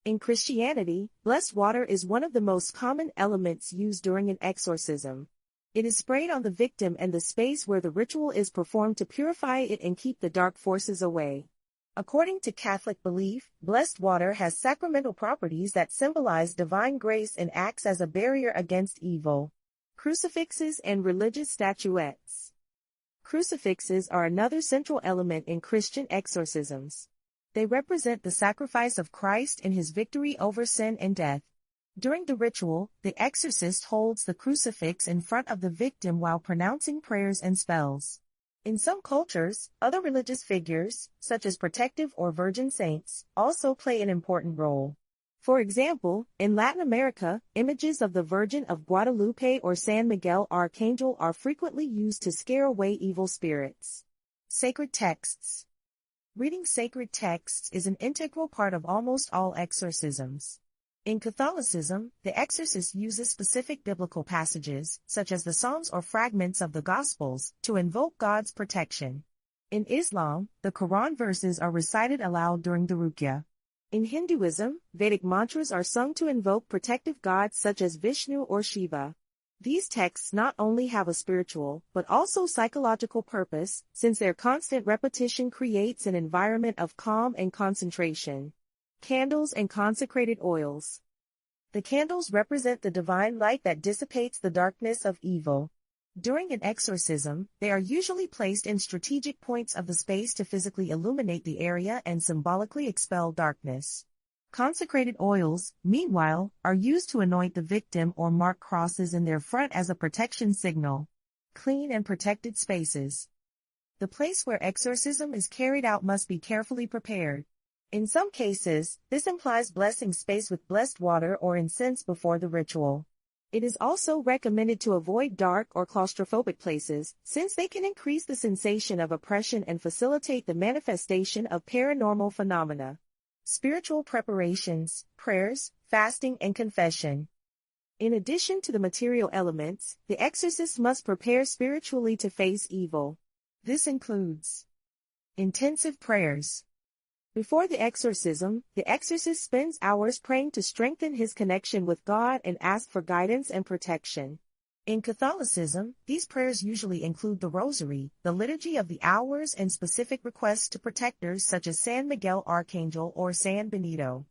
Speaker 2: In Christianity, blessed water is one of the most common elements used during an exorcism. It is sprayed on the victim and the space where the ritual is performed to purify it and keep the dark forces away. According to Catholic belief, blessed water has sacramental properties that symbolize divine grace and acts as a barrier against evil. Crucifixes and religious statuettes. Crucifixes are another central element in Christian exorcisms. They represent the sacrifice of Christ and his victory over sin and death. During the ritual, the exorcist holds the crucifix in front of the victim while pronouncing prayers and spells. In some cultures, other religious figures, such as protective or virgin saints, also play an important role. For example, in Latin America, images of the Virgin of Guadalupe or San Miguel Archangel are frequently used to scare away evil spirits. Sacred texts. Reading sacred texts is an integral part of almost all exorcisms. In Catholicism, the exorcist uses specific biblical passages, such as the Psalms or fragments of the Gospels, to invoke God's protection. In Islam, the Quran verses are recited aloud during the ruqya. In Hinduism, Vedic mantras are sung to invoke protective gods such as Vishnu or Shiva. These texts not only have a spiritual, but also psychological purpose, since their constant repetition creates an environment of calm and concentration. Candles and consecrated oils. The candles represent the divine light that dissipates the darkness of evil. During an exorcism, they are usually placed in strategic points of the space to physically illuminate the area and symbolically expel darkness. Consecrated oils, meanwhile, are used to anoint the victim or mark crosses in their front as a protection signal. Clean and protected spaces. The place where exorcism is carried out must be carefully prepared. In some cases, this implies blessing space with blessed water or incense before the ritual. It is also recommended to avoid dark or claustrophobic places, since they can increase the sensation of oppression and facilitate the manifestation of paranormal phenomena. Spiritual preparations, prayers, fasting and confession. In addition to the material elements, the exorcist must prepare spiritually to face evil. This includes intensive prayers. Before the exorcism, the exorcist spends hours praying to strengthen his connection with God and ask for guidance and protection. In Catholicism, these prayers usually include the Rosary, the Liturgy of the Hours, and specific requests to protectors such as San Miguel Archangel or San Benito.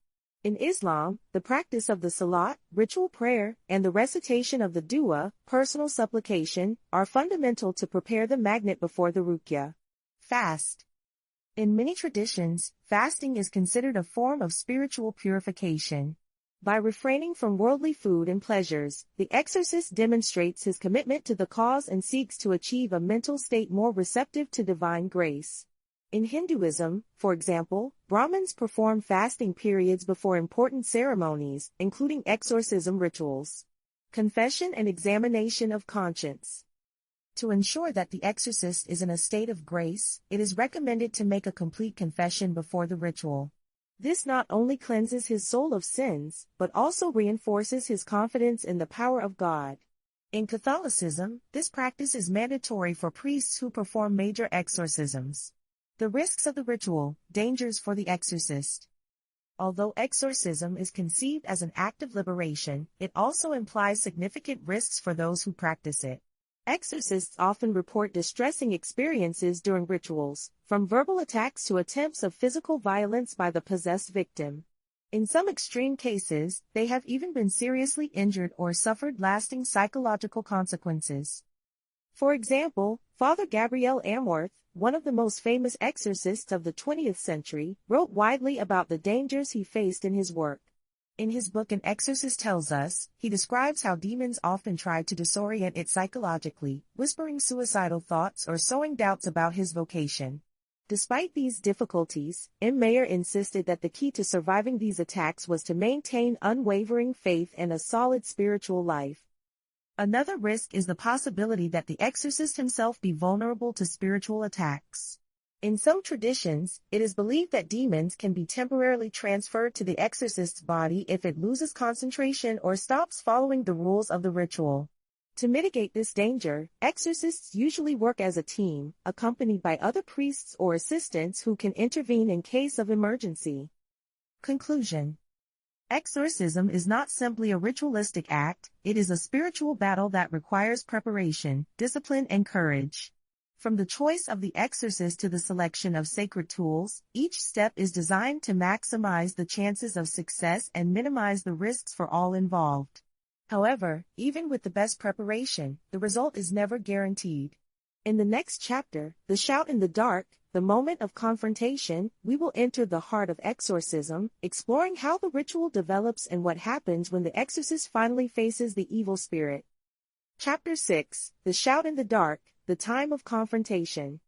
Speaker 2: In Islam, the practice of the Salat, ritual prayer, and the recitation of the Dua, personal supplication, are fundamental to prepare the magnet before the Ruqya. Fast. In many traditions, fasting is considered a form of spiritual purification. By refraining from worldly food and pleasures, the exorcist demonstrates his commitment to the cause and seeks to achieve a mental state more receptive to divine grace. In Hinduism, for example, Brahmins perform fasting periods before important ceremonies, including exorcism rituals. Confession and examination of conscience. To ensure that the exorcist is in a state of grace, it is recommended to make a complete confession before the ritual. This not only cleanses his soul of sins, but also reinforces his confidence in the power of God. In Catholicism, this practice is mandatory for priests who perform major exorcisms. The risks of the ritual, dangers for the exorcist. Although exorcism is conceived as an act of liberation, it also implies significant risks for those who practice it. Exorcists often report distressing experiences during rituals, from verbal attacks to attempts of physical violence by the possessed victim. In some extreme cases, they have even been seriously injured or suffered lasting psychological consequences. For example, Father Gabriel Amorth, one of the most famous exorcists of the 20th century, wrote widely about the dangers he faced in his work. In his book An Exorcist Tells Us, he describes how demons often tried to disorient it psychologically, whispering suicidal thoughts or sowing doubts about his vocation. Despite these difficulties, M. Mayer insisted that the key to surviving these attacks was to maintain unwavering faith and a solid spiritual life. Another risk is the possibility that the exorcist himself be vulnerable to spiritual attacks. In some traditions, it is believed that demons can be temporarily transferred to the exorcist's body if it loses concentration or stops following the rules of the ritual. To mitigate this danger, exorcists usually work as a team, accompanied by other priests or assistants who can intervene in case of emergency. Conclusion. Exorcism is not simply a ritualistic act, it is a spiritual battle that requires preparation, discipline, and courage. From the choice of the exorcist to the selection of sacred tools, each step is designed to maximize the chances of success and minimize the risks for all involved. However, even with the best preparation, the result is never guaranteed. In the next chapter, The Shout in the Dark, the moment of confrontation, we will enter the heart of exorcism, exploring how the ritual develops and what happens when the exorcist finally faces the evil spirit. Chapter 6, The Shout in the Dark, the time of confrontation.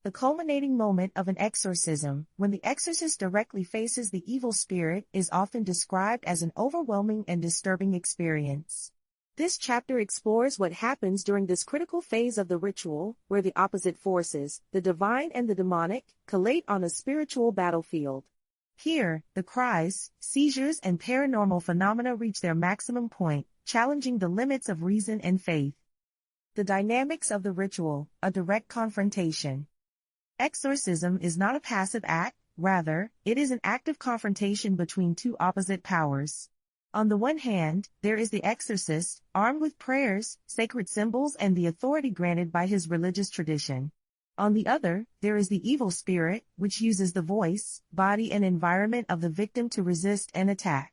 Speaker 2: The culminating moment of an exorcism, when the exorcist directly faces the evil spirit, is often described as an overwhelming and disturbing experience. This chapter explores what happens during this critical phase of the ritual, where the opposite forces, the divine and the demonic, collate on a spiritual battlefield. Here, the cries, seizures, and paranormal phenomena reach their maximum point, challenging the limits of reason and faith. The dynamics of the ritual, a direct confrontation. Exorcism is not a passive act, rather, it is an active confrontation between two opposite powers. On the one hand, there is the exorcist, armed with prayers, sacred symbols, and the authority granted by his religious tradition. On the other, there is the evil spirit, which uses the voice, body, and environment of the victim to resist and attack.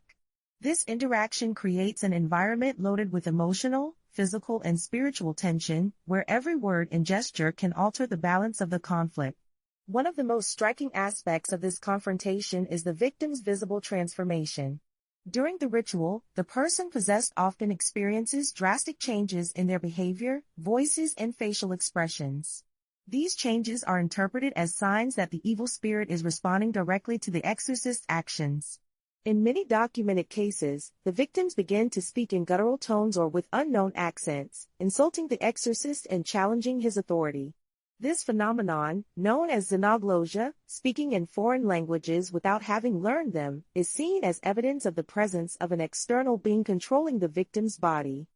Speaker 2: This interaction creates an environment loaded with emotional, physical, and spiritual tension, where every word and gesture can alter the balance of the conflict. One of the most striking aspects of this confrontation is the victim's visible transformation. During the ritual, the person possessed often experiences drastic changes in their behavior, voices, and facial expressions. These changes are interpreted as signs that the evil spirit is responding directly to the exorcist's actions. In many documented cases, the victims begin to speak in guttural tones or with unknown accents, insulting the exorcist and challenging his authority. This phenomenon, known as xenoglosia, speaking in foreign languages without having learned them, is seen as evidence of the presence of an external being controlling the victim's body.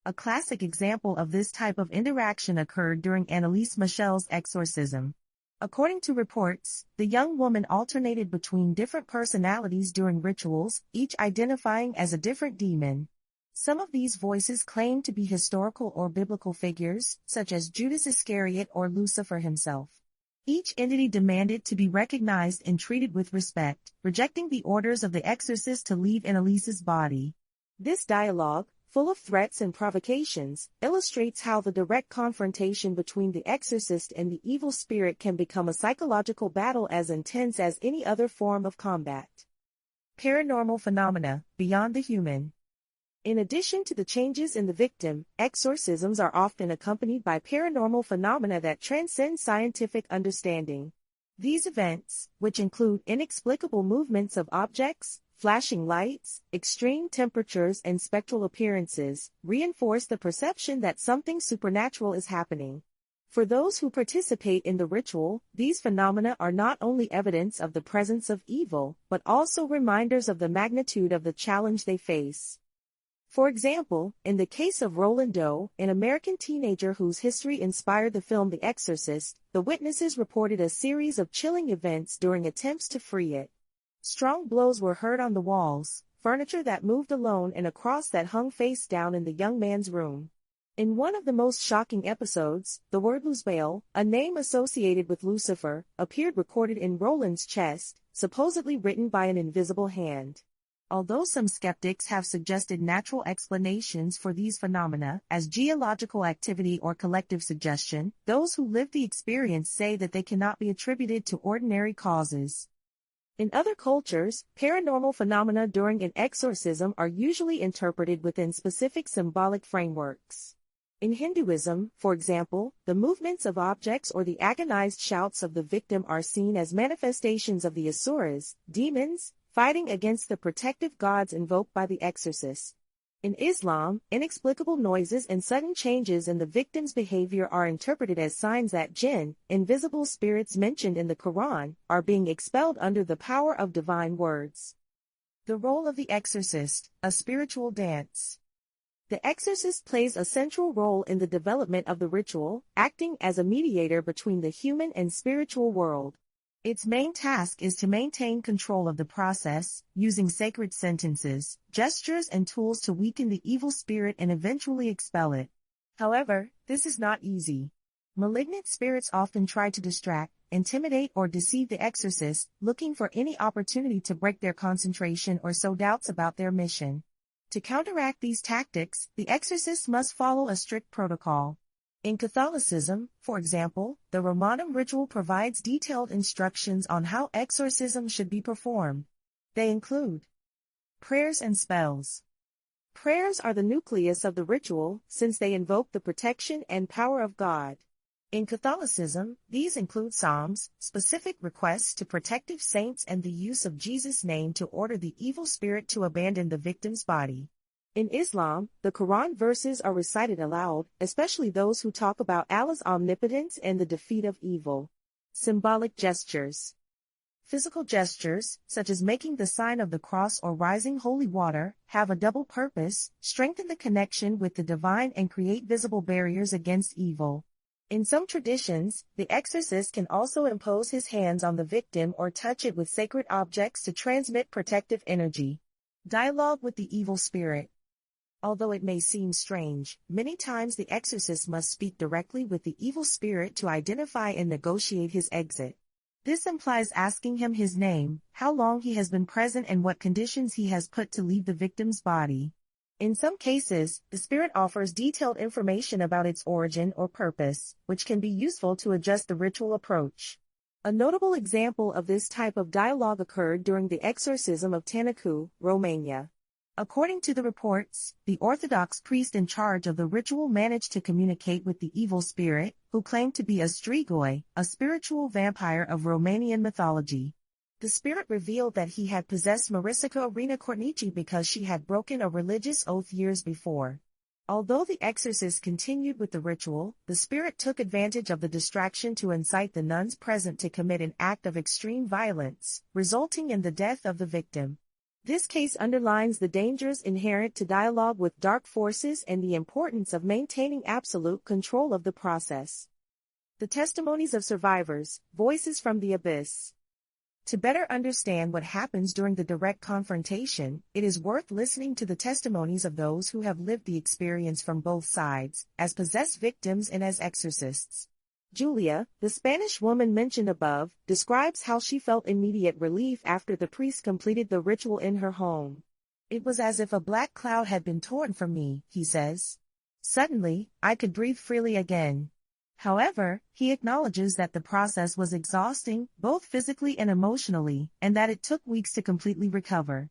Speaker 2: A classic example of this type of interaction occurred during Annalise Michel's exorcism. According to reports, the young woman alternated between different personalities during rituals, each identifying as a different demon. Some of these voices claim to be historical or biblical figures, such as Judas Iscariot or Lucifer himself. Each entity demanded to be recognized and treated with respect, rejecting the orders of the exorcist to leave Annalise's body. This dialogue, full of threats and provocations, illustrates how the direct confrontation between the exorcist and the evil spirit can become a psychological battle as intense as any other form of combat. Paranormal phenomena, beyond the human. In addition to the changes in the victim, exorcisms are often accompanied by paranormal phenomena that transcend scientific understanding. These events, which include inexplicable movements of objects, flashing lights, extreme temperatures and spectral appearances, reinforce the perception that something supernatural is happening. For those who participate in the ritual, these phenomena are not only evidence of the presence of evil, but also reminders of the magnitude of the challenge they face. For example, in the case of Roland Doe, an American teenager whose history inspired the film The Exorcist, the witnesses reported a series of chilling events during attempts to free it. Strong blows were heard on the walls, furniture that moved alone and a cross that hung face down in the young man's room. In one of the most shocking episodes, the word Luzbel, a name associated with Lucifer, appeared recorded in Roland's chest, supposedly written by an invisible hand. Although some skeptics have suggested natural explanations for these phenomena as geological activity or collective suggestion, those who lived the experience say that they cannot be attributed to ordinary causes. In other cultures, paranormal phenomena during an exorcism are usually interpreted within specific symbolic frameworks. In Hinduism, for example, the movements of objects or the agonized shouts of the victim are seen as manifestations of the asuras, demons, fighting against the protective gods invoked by the exorcist. In Islam, inexplicable noises and sudden changes in the victim's behavior are interpreted as signs that jinn, invisible spirits mentioned in the Quran, are being expelled under the power of divine words. The role of the exorcist, a spiritual dance. The exorcist plays a central role in the development of the ritual, acting as a mediator between the human and spiritual world. Its main task is to maintain control of the process, using sacred sentences, gestures and tools to weaken the evil spirit and eventually expel it. However, this is not easy. Malignant spirits often try to distract, intimidate or deceive the exorcist, looking for any opportunity to break their concentration or sow doubts about their mission. To counteract these tactics, the exorcist must follow a strict protocol. In Catholicism, for example, the Romanum ritual provides detailed instructions on how exorcism should be performed. They include prayers and spells. Prayers are the nucleus of the ritual, since they invoke the protection and power of God. In Catholicism, these include psalms, specific requests to protective saints and the use of Jesus' name to order the evil spirit to abandon the victim's body. In Islam, the Quran verses are recited aloud, especially those who talk about Allah's omnipotence and the defeat of evil. Symbolic gestures. Physical gestures, such as making the sign of the cross or rising holy water, have a double purpose: strengthen the connection with the divine and create visible barriers against evil. In some traditions, the exorcist can also impose his hands on the victim or touch it with sacred objects to transmit protective energy. Dialogue with the evil spirit. Although it may seem strange, many times the exorcist must speak directly with the evil spirit to identify and negotiate his exit. This implies asking him his name, how long he has been present and what conditions he has put to leave the victim's body. In some cases, the spirit offers detailed information about its origin or purpose, which can be useful to adjust the ritual approach. A notable example of this type of dialogue occurred during the exorcism of Târnacu, Romania. According to the reports, the Orthodox priest in charge of the ritual managed to communicate with the evil spirit, who claimed to be a strigoi, a spiritual vampire of Romanian mythology. The spirit revealed that he had possessed Marica Arena Cornici because she had broken a religious oath years before. Although the exorcist continued with the ritual, the spirit took advantage of the distraction to incite the nuns present to commit an act of extreme violence, resulting in the death of the victim. This case underlines the dangers inherent to dialogue with dark forces and the importance of maintaining absolute control of the process. The testimonies of survivors, voices from the abyss. To better understand what happens during the direct confrontation, it is worth listening to the testimonies of those who have lived the experience from both sides, as possessed victims and as exorcists. Julia, the Spanish woman mentioned above, describes how she felt immediate relief after the priest completed the ritual in her home. It was as if a black cloud had been torn from me, he says. Suddenly, I could breathe freely again. However, he acknowledges that the process was exhausting, both physically and emotionally, and that it took weeks to completely recover.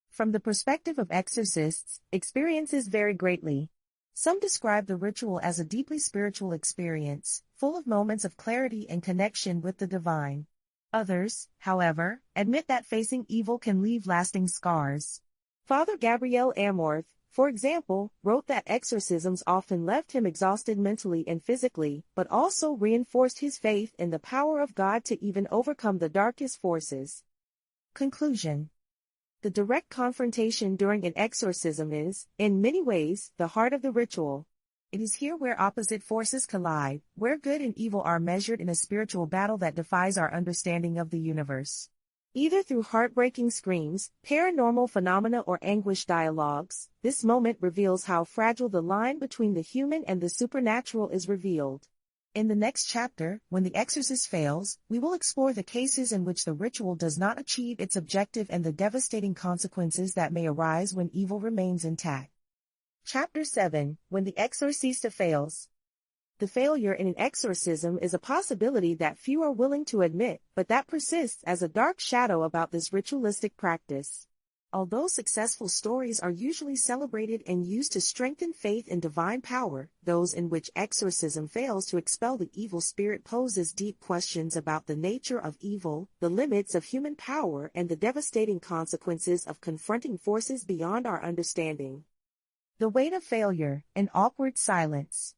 Speaker 2: From the perspective of exorcists, experiences vary greatly. Some describe the ritual as a deeply spiritual experience, full of moments of clarity and connection with the divine. Others, however, admit that facing evil can leave lasting scars. Father Gabriel Amorth, for example, wrote that exorcisms often left him exhausted mentally and physically, but also reinforced his faith in the power of God to even overcome the darkest forces. Conclusion. The direct confrontation during an exorcism is, in many ways, the heart of the ritual. It is here where opposite forces collide, where good and evil are measured in a spiritual battle that defies our understanding of the universe. Either through heartbreaking screams, paranormal phenomena or anguished dialogues, this moment reveals how fragile the line between the human and the supernatural is revealed. In the next chapter, when the exorcist fails, we will explore the cases in which the ritual does not achieve its objective and the devastating consequences that may arise when evil remains intact. Chapter 7, When the Exorcista Fails. The failure in an exorcism is a possibility that few are willing to admit, but that persists as a dark shadow about this ritualistic practice. Although successful stories are usually celebrated and used to strengthen faith in divine power, those in which exorcism fails to expel the evil spirit poses deep questions about the nature of evil, the limits of human power, and the devastating consequences of confronting forces beyond our understanding. The weight of failure, an awkward silence.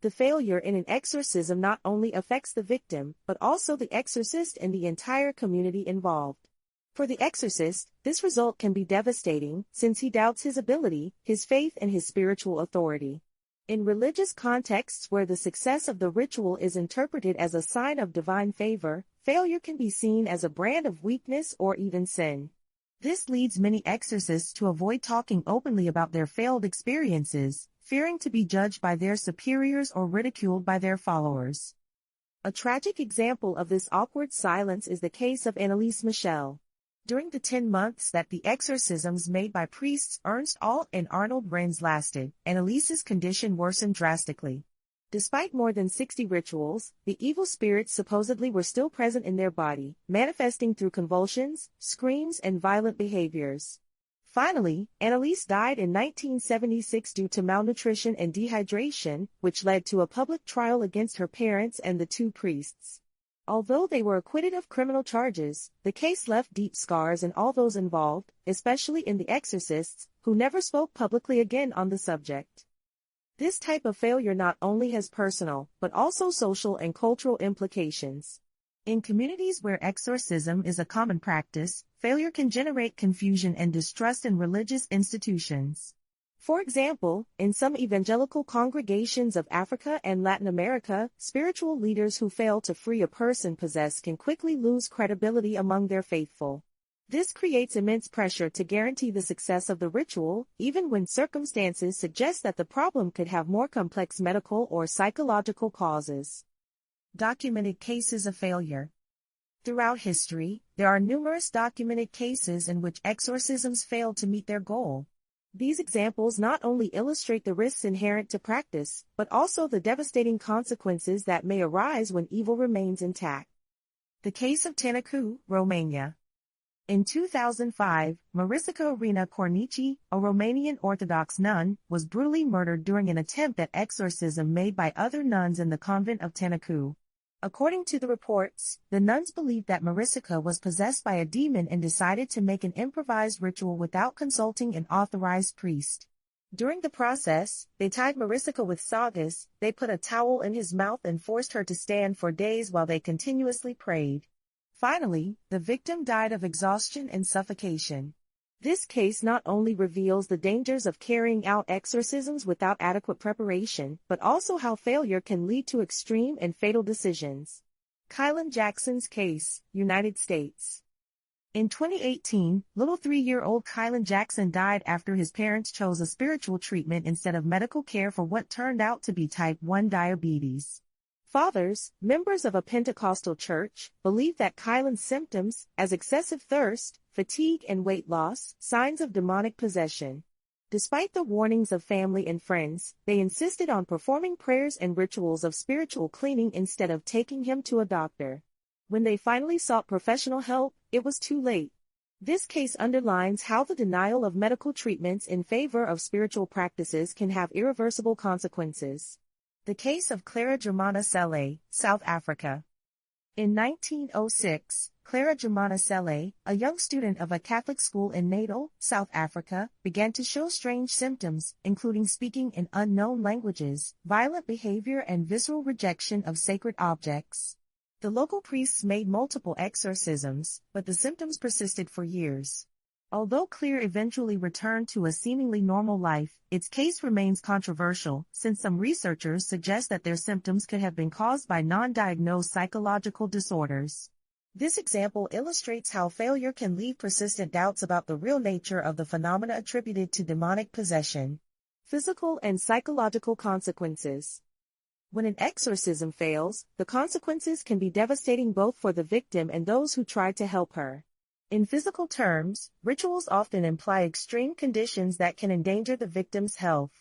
Speaker 2: The failure in an exorcism not only affects the victim, but also the exorcist and the entire community involved. For the exorcist, this result can be devastating, since he doubts his ability, his faith, and his spiritual authority. In religious contexts where the success of the ritual is interpreted as a sign of divine favor, failure can be seen as a brand of weakness or even sin. This leads many exorcists to avoid talking openly about their failed experiences, fearing to be judged by their superiors or ridiculed by their followers. A tragic example of this awkward silence is the case of Anneliese Michel. During the 10 months that the exorcisms made by priests Ernst Alt and Arnold Renz lasted, Anneliese's condition worsened drastically. Despite more than 60 rituals, the evil spirits supposedly were still present in their body, manifesting through convulsions, screams, and violent behaviors. Finally, Anneliese died in 1976 due to malnutrition and dehydration, which led to a public trial against her parents and the two priests. Although they were acquitted of criminal charges, the case left deep scars in all those involved, especially in the exorcists, who never spoke publicly again on the subject. This type of failure not only has personal, but also social and cultural implications. In communities where exorcism is a common practice, failure can generate confusion and distrust in religious institutions. For example, in some evangelical congregations of Africa and Latin America, spiritual leaders who fail to free a person possessed can quickly lose credibility among their faithful. This creates immense pressure to guarantee the success of the ritual, even when circumstances suggest that the problem could have more complex medical or psychological causes. Documented cases of failure. Throughout history, there are numerous documented cases in which exorcisms failed to meet their goal. These examples not only illustrate the risks inherent to practice, but also the devastating consequences that may arise when evil remains intact. The case of Târnacu, Romania. In 2005, Marica Rina Cornici, a Romanian Orthodox nun, was brutally murdered during an attempt at exorcism made by other nuns in the convent of Târnacu. According to the reports, the nuns believed that Marica was possessed by a demon and decided to make an improvised ritual without consulting an authorized priest. During the process, they tied Mariska with sawdust, they put a towel in his mouth and forced her to stand for days while they continuously prayed. Finally, the victim died of exhaustion and suffocation. This case not only reveals the dangers of carrying out exorcisms without adequate preparation, but also how failure can lead to extreme and fatal decisions. Kylan Jackson's case, United States. In 2018, little 3-year-old Kylan Jackson died after his parents chose a spiritual treatment instead of medical care for what turned out to be type 1 diabetes. Fathers, members of a Pentecostal church, believe that Kylan's symptoms, as excessive thirst, fatigue and weight loss, signs of demonic possession. Despite the warnings of family and friends, they insisted on performing prayers and rituals of spiritual cleaning instead of taking him to a doctor. When they finally sought professional help, it was too late. This case underlines how the denial of medical treatments in favor of spiritual practices can have irreversible consequences. The case of Clara Germana Selle, South Africa. In 1906, Clara Germana Selle, a young student of a Catholic school in Natal, South Africa, began to show strange symptoms, including speaking in unknown languages, violent behavior and visceral rejection of sacred objects. The local priests made multiple exorcisms, but the symptoms persisted for years. Although Clear eventually returned to a seemingly normal life, its case remains controversial, since some researchers suggest that their symptoms could have been caused by non-diagnosed psychological disorders. This example illustrates how failure can leave persistent doubts about the real nature of the phenomena attributed to demonic possession. Physical and psychological consequences. When an exorcism fails, the consequences can be devastating both for the victim and those who tried to help her. In physical terms, rituals often imply extreme conditions that can endanger the victim's health.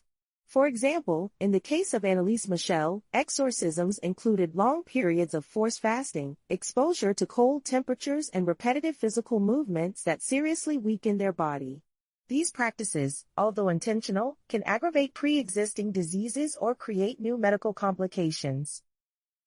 Speaker 2: For example, in the case of Annalise Michel, exorcisms included long periods of forced fasting, exposure to cold temperatures and repetitive physical movements that seriously weaken their body. These practices, although intentional, can aggravate pre-existing diseases or create new medical complications.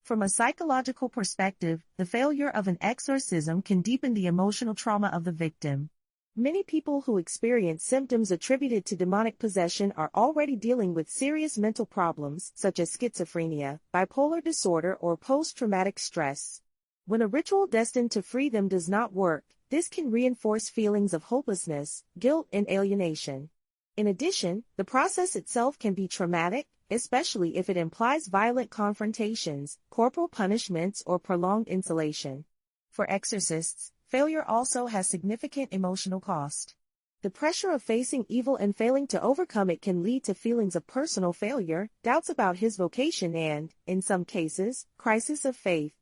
Speaker 2: From a psychological perspective, the failure of an exorcism can deepen the emotional trauma of the victim. Many people who experience symptoms attributed to demonic possession are already dealing with serious mental problems such as schizophrenia, bipolar disorder, or post-traumatic stress. When a ritual destined to free them does not work, this can reinforce feelings of hopelessness, guilt, and alienation. In addition, the process itself can be traumatic, especially if it implies violent confrontations, corporal punishments, or prolonged isolation. For exorcists, failure also has significant emotional cost. The pressure of facing evil and failing to overcome it can lead to feelings of personal failure, doubts about his vocation and, in some cases, crisis of faith.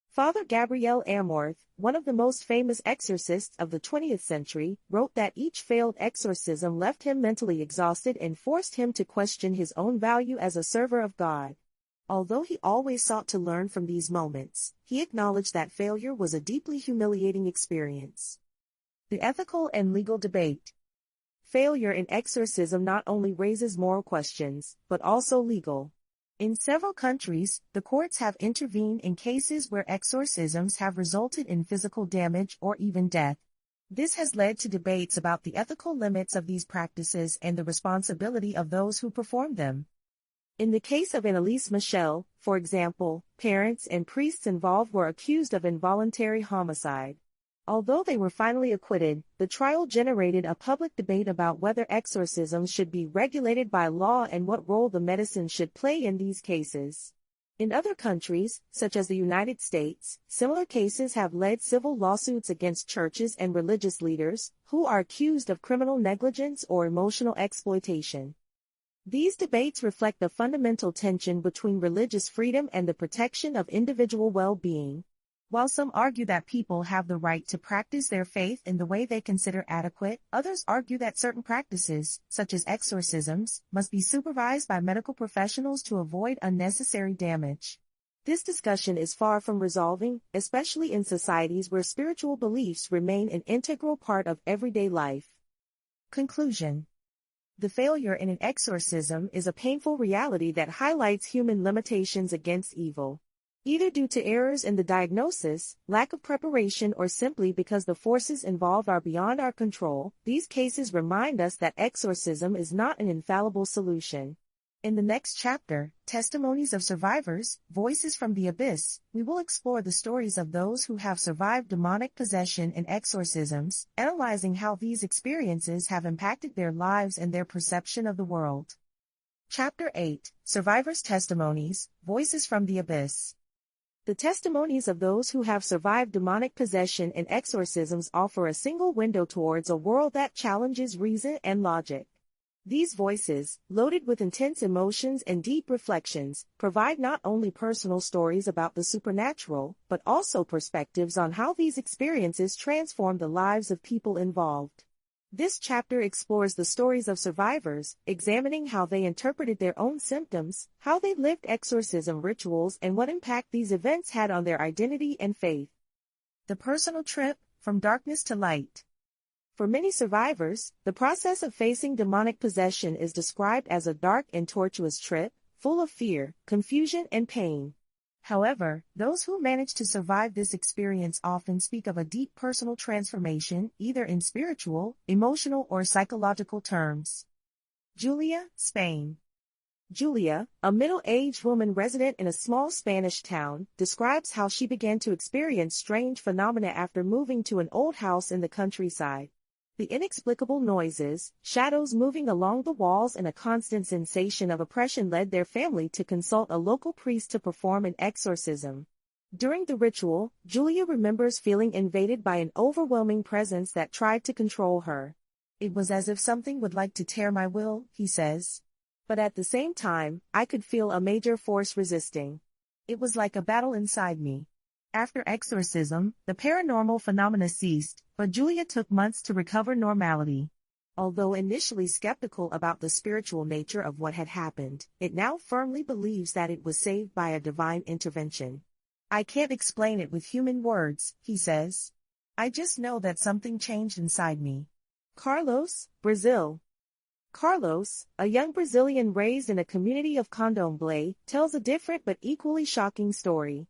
Speaker 2: Father Gabriel Amorth, one of the most famous exorcists of the 20th century, wrote that each failed exorcism left him mentally exhausted and forced him to question his own value as a server of God. Although he always sought to learn from these moments, he acknowledged that failure was a deeply humiliating experience. The ethical and legal debate. Failure in exorcism not only raises moral questions, but also legal. In several countries, the courts have intervened in cases where exorcisms have resulted in physical damage or even death. This has led to debates about the ethical limits of these practices and the responsibility of those who perform them. In the case of Annalise Michel, for example, parents and priests involved were accused of involuntary homicide. Although they were finally acquitted, the trial generated a public debate about whether exorcisms should be regulated by law and what role the medicine should play in these cases. In other countries, such as the United States, similar cases have led civil lawsuits against churches and religious leaders, who are accused of criminal negligence or emotional exploitation. These debates reflect the fundamental tension between religious freedom and the protection of individual well-being. While some argue that people have the right to practice their faith in the way they consider adequate, others argue that certain practices, such as exorcisms, must be supervised by medical professionals to avoid unnecessary damage. This discussion is far from resolving, especially in societies where spiritual beliefs remain an integral part of everyday life. Conclusion. The failure in an exorcism is a painful reality that highlights human limitations against evil. Either due to errors in the diagnosis, lack of preparation, or simply because the forces involved are beyond our control, these cases remind us that exorcism is not an infallible solution. In the next chapter, Testimonies of Survivors, Voices from the Abyss, we will explore the stories of those who have survived demonic possession and exorcisms, analyzing how these experiences have impacted their lives and their perception of the world. Chapter 8, Survivors' Testimonies, Voices from the Abyss. The testimonies of those who have survived demonic possession and exorcisms offer a single window towards a world that challenges reason and logic. These voices, loaded with intense emotions and deep reflections, provide not only personal stories about the supernatural, but also perspectives on how these experiences transform the lives of people involved. This chapter explores the stories of survivors, examining how they interpreted their own symptoms, how they lived exorcism rituals, and what impact these events had on their identity and faith. The personal trip, from darkness to light. For many survivors, the process of facing demonic possession is described as a dark and tortuous trip, full of fear, confusion, and pain. However, those who manage to survive this experience often speak of a deep personal transformation, either in spiritual, emotional, or psychological terms. Julia, Spain. Julia, a middle-aged woman resident in a small Spanish town, describes how she began to experience strange phenomena after moving to an old house in the countryside. The inexplicable noises, shadows moving along the walls, and a constant sensation of oppression led their family to consult a local priest to perform an exorcism. During the ritual, Julia remembers feeling invaded by an overwhelming presence that tried to control her. "It was as if something would like to tear my will," he says. "But at the same time, I could feel a major force resisting. It was like a battle inside me." After exorcism, the paranormal phenomena ceased, but Julia took months to recover normality. Although initially skeptical about the spiritual nature of what had happened, it now firmly believes that it was saved by a divine intervention. "I can't explain it with human words," he says. "I just know that something changed inside me." Carlos, Brazil. Carlos, a young Brazilian raised in a community of Candomblé, tells a different but equally shocking story.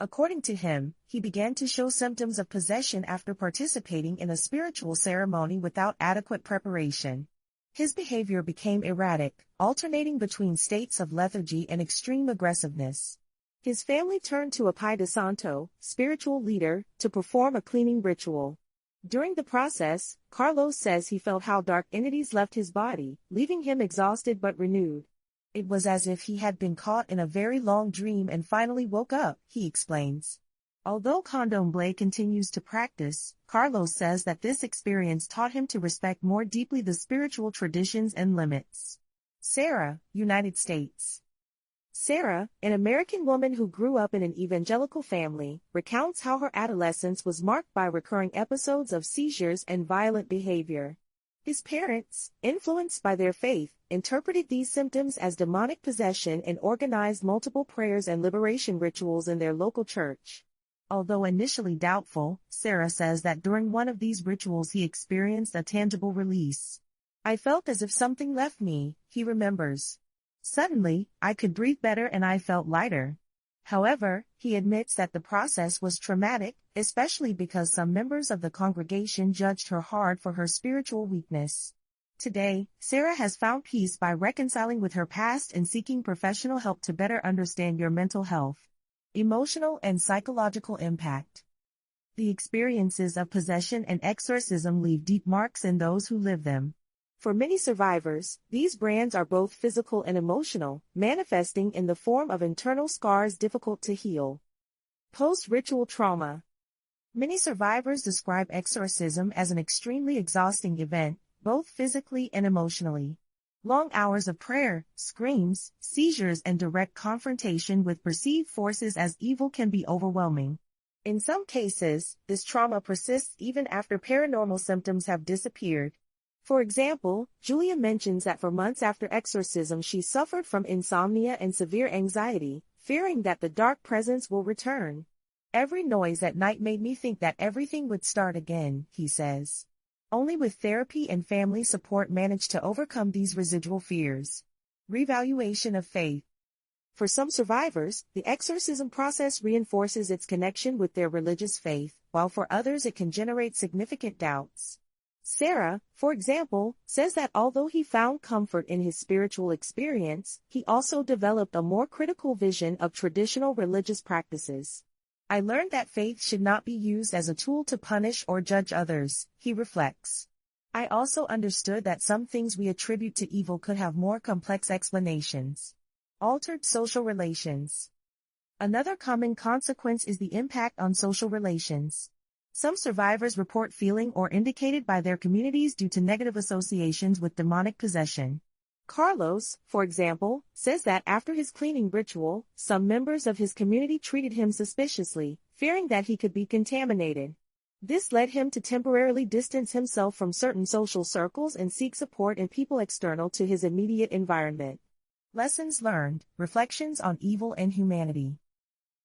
Speaker 2: According to him, he began to show symptoms of possession after participating in a spiritual ceremony without adequate preparation. His behavior became erratic, alternating between states of lethargy and extreme aggressiveness. His family turned to a Pai de Santo, spiritual leader, to perform a cleaning ritual. During the process, Carlos says he felt how dark entities left his body, leaving him exhausted but renewed. "It was as if he had been caught in a very long dream and finally woke up," he explains. Although Candomblé continues to practice, Carlos says that this experience taught him to respect more deeply the spiritual traditions and limits. Sarah, United States. Sarah, an American woman who grew up in an evangelical family, recounts how her adolescence was marked by recurring episodes of seizures and violent behavior. His parents, influenced by their faith, interpreted these symptoms as demonic possession and organized multiple prayers and liberation rituals in their local church. Although initially doubtful, Sarah says that during one of these rituals he experienced a tangible release. "I felt as if something left me," he remembers. "Suddenly, I could breathe better and I felt lighter." However, he admits that the process was traumatic, especially because some members of the congregation judged her hard for her spiritual weakness. Today, Sarah has found peace by reconciling with her past and seeking professional help to better understand your mental health. Emotional and psychological impact. The experiences of possession and exorcism leave deep marks in those who live them. For many survivors, these brands are both physical and emotional, manifesting in the form of internal scars difficult to heal. Post-ritual trauma. Many survivors describe exorcism as an extremely exhausting event, both physically and emotionally. Long hours of prayer, screams, seizures, and direct confrontation with perceived forces as evil can be overwhelming. In some cases, this trauma persists even after paranormal symptoms have disappeared. For example, Julia mentions that for months after exorcism she suffered from insomnia and severe anxiety, fearing that the dark presence will return. "Every noise at night made me think that everything would start again," he says. Only with therapy and family support managed to overcome these residual fears. Revaluation of faith. For some survivors, the exorcism process reinforces its connection with their religious faith, while for others it can generate significant doubts. Sarah, for example, says that although he found comfort in his spiritual experience, he also developed a more critical vision of traditional religious practices. I learned that faith should not be used as a tool to punish or judge others, he reflects. I also understood that some things we attribute to evil could have more complex explanations. Altered social relations. Another common consequence is the impact on social relations. Some survivors report feeling or indicated by their communities due to negative associations with demonic possession. Carlos, for example, says that after his cleaning ritual, some members of his community treated him suspiciously, fearing that he could be contaminated. This led him to temporarily distance himself from certain social circles and seek support in people external to his immediate environment. Lessons learned, reflections on evil and humanity.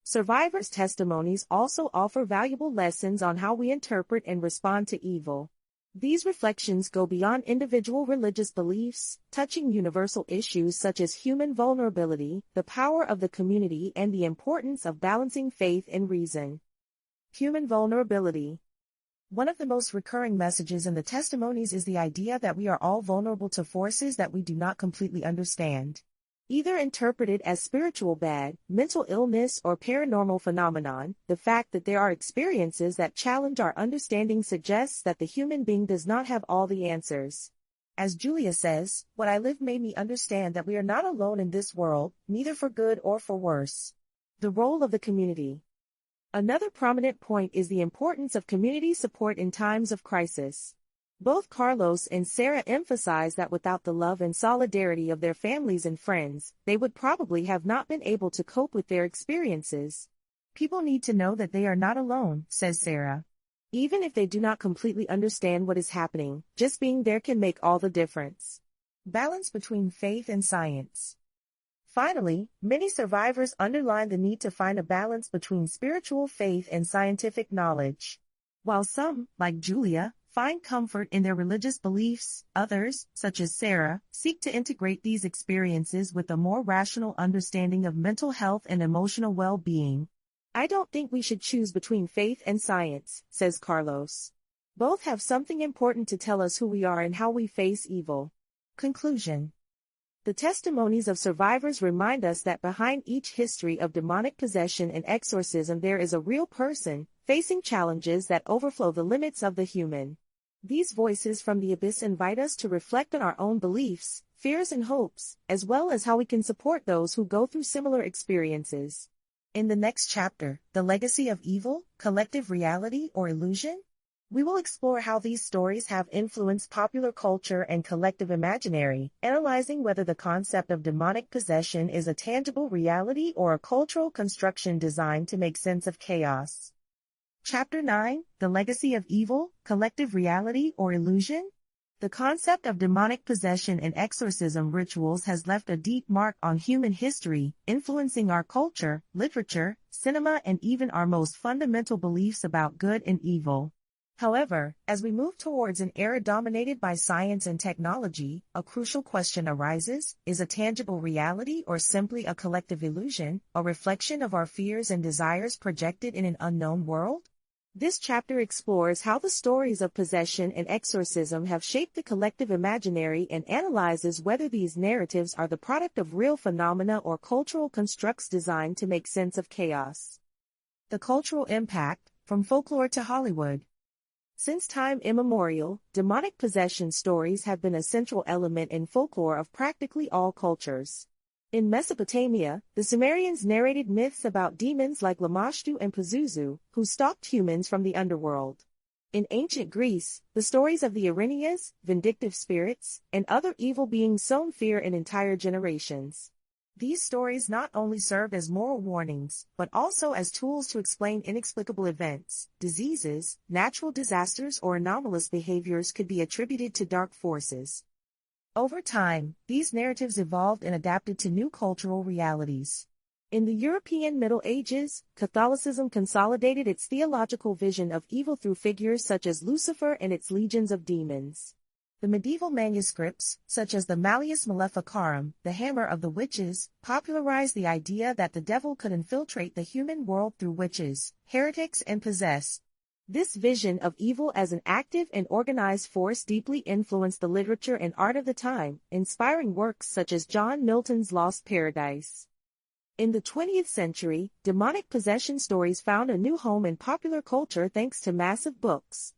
Speaker 2: Survivors' testimonies also offer valuable lessons on how we interpret and respond to evil. These reflections go beyond individual religious beliefs, touching universal issues such as human vulnerability, the power of the community, and the importance of balancing faith and reason. Human vulnerability. One of the most recurring messages in the testimonies is the idea that we are all vulnerable to forces that we do not completely understand. Either interpreted as spiritual bad, mental illness, or paranormal phenomenon, the fact that there are experiences that challenge our understanding suggests that the human being does not have all the answers. As Julia says, what I lived made me understand that we are not alone in this world, neither for good or for worse. The role of the community. Another prominent point is the importance of community support in times of crisis. Both Carlos and Sarah emphasize that without the love and solidarity of their families and friends, they would probably have not been able to cope with their experiences. People need to know that they are not alone, says Sarah. Even if they do not completely understand what is happening, just being there can make all the difference. Balance between faith and science. Finally, many survivors underline the need to find a balance between spiritual faith and scientific knowledge. While some, like Julia, find comfort in their religious beliefs, others, such as Sarah, seek to integrate these experiences with a more rational understanding of mental health and emotional well-being. I don't think we should choose between faith and science, says Carlos. Both have something important to tell us who we are and how we face evil. Conclusion. The testimonies of survivors remind us that behind each history of demonic possession and exorcism there is a real person, facing challenges that overflow the limits of the human. These voices from the abyss invite us to reflect on our own beliefs, fears and hopes, as well as how we can support those who go through similar experiences. In the next chapter, The Legacy of Evil, Collective Reality or Illusion? We will explore how these stories have influenced popular culture and collective imaginary, analyzing whether the concept of demonic possession is a tangible reality or a cultural construction designed to make sense of chaos. Chapter 9, The Legacy of Evil, Collective Reality or Illusion? The concept of demonic possession and exorcism rituals has left a deep mark on human history, influencing our culture, literature, cinema, and even our most fundamental beliefs about good and evil. However, as we move towards an era dominated by science and technology, a crucial question arises: is a tangible reality or simply a collective illusion, a reflection of our fears and desires projected in an unknown world? This chapter explores how the stories of possession and exorcism have shaped the collective imaginary and analyzes whether these narratives are the product of real phenomena or cultural constructs designed to make sense of chaos. The cultural impact, from folklore to Hollywood. Since time immemorial, demonic possession stories have been a central element in folklore of practically all cultures. In Mesopotamia, the Sumerians narrated myths about demons like Lamashtu and Pazuzu, who stalked humans from the underworld. In ancient Greece, the stories of the Erinyes, vindictive spirits, and other evil beings sown fear in entire generations. These stories not only served as moral warnings, but also as tools to explain inexplicable events, diseases, natural disasters, or anomalous behaviors could be attributed to dark forces. Over time, these narratives evolved and adapted to new cultural realities. In the European Middle Ages, Catholicism consolidated its theological vision of evil through figures such as Lucifer and its legions of demons. The medieval manuscripts, such as the Malleus Maleficarum, the Hammer of the Witches, popularized the idea that the devil could infiltrate the human world through witches, heretics, and possessed. This vision of evil as an active and organized force deeply influenced the literature and art of the time, inspiring works such as John Milton's Lost Paradise. In the 20th century, demonic possession stories found a new home in popular culture thanks to massive books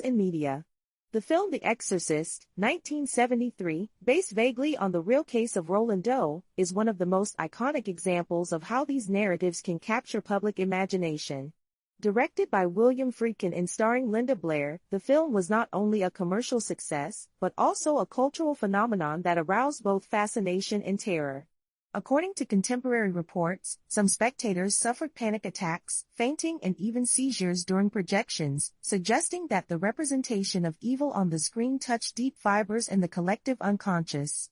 Speaker 2: and media. The film The Exorcist, 1973, based vaguely on the real case of Roland Doe, is one of the most iconic examples of how these narratives can capture public imagination. Directed by William Friedkin and starring Linda Blair, the film was not only a commercial success, but also a cultural phenomenon that aroused both fascination and terror. According to contemporary reports, some spectators suffered panic attacks, fainting, and even seizures during projections, suggesting that the representation of evil on the screen touched deep fibers in the collective unconscious.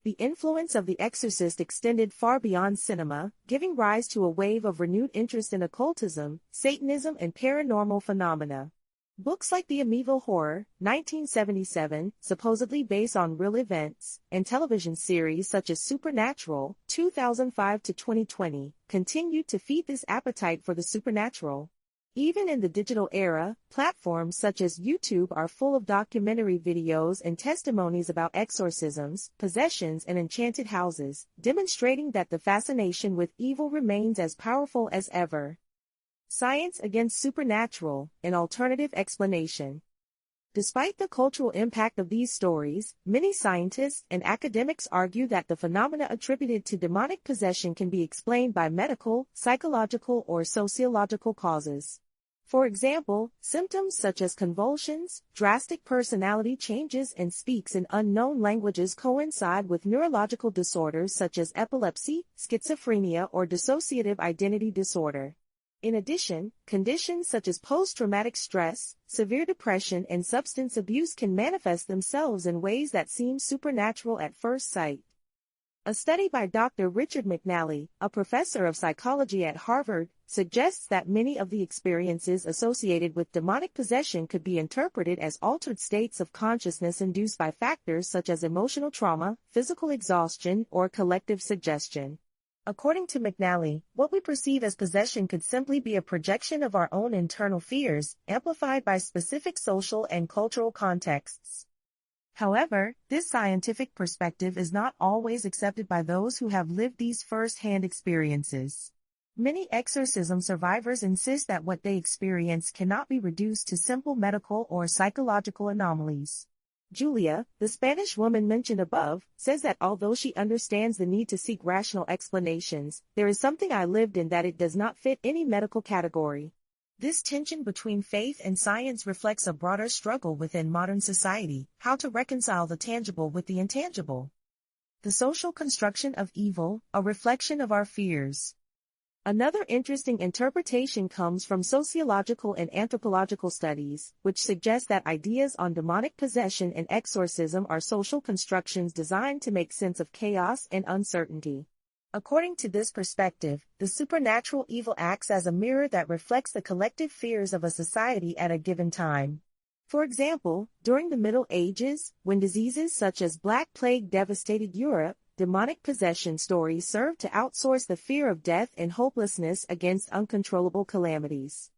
Speaker 2: The influence of The Exorcist extended far beyond cinema, giving rise to a wave of renewed interest in occultism, Satanism, and paranormal phenomena. Books like The Amityville Horror, 1977, supposedly based on real events, and television series such as Supernatural, 2005 to 2020, continued to feed this appetite for the supernatural. Even in the digital era, platforms such as YouTube are full of documentary videos and testimonies about exorcisms, possessions, and enchanted houses, demonstrating that the fascination with evil remains as powerful as ever. Science against supernatural, an alternative explanation. Despite the cultural impact of these stories, many scientists and academics argue that the phenomena attributed to demonic possession can be explained by medical, psychological, or sociological causes. For example, symptoms such as convulsions, drastic personality changes, and speaks in unknown languages coincide with neurological disorders such as epilepsy, schizophrenia, or dissociative identity disorder. In addition, conditions such as post-traumatic stress, severe depression, and substance abuse can manifest themselves in ways that seem supernatural at first sight. A study by Dr. Richard McNally, a professor of psychology at Harvard, suggests that many of the experiences associated with demonic possession could be interpreted as altered states of consciousness induced by factors such as emotional trauma, physical exhaustion, or collective suggestion. According to McNally, what we perceive as possession could simply be a projection of our own internal fears, amplified by specific social and cultural contexts. However, this scientific perspective is not always accepted by those who have lived these first-hand experiences. Many exorcism survivors insist that what they experience cannot be reduced to simple medical or psychological anomalies. Julia, the Spanish woman mentioned above, says that although she understands the need to seek rational explanations, there is something I lived in that it does not fit any medical category. This tension between faith and science reflects a broader struggle within modern society: how to reconcile the tangible with the intangible. The social construction of evil, a reflection of our fears. Another interesting interpretation comes from sociological and anthropological studies, which suggest that ideas on demonic possession and exorcism are social constructions designed to make sense of chaos and uncertainty. According to this perspective, the supernatural evil acts as a mirror that reflects the collective fears of a society at a given time. For example, during the Middle Ages, when diseases such as Black Plague devastated Europe, demonic possession stories served to outsource the fear of death and hopelessness against uncontrollable calamities.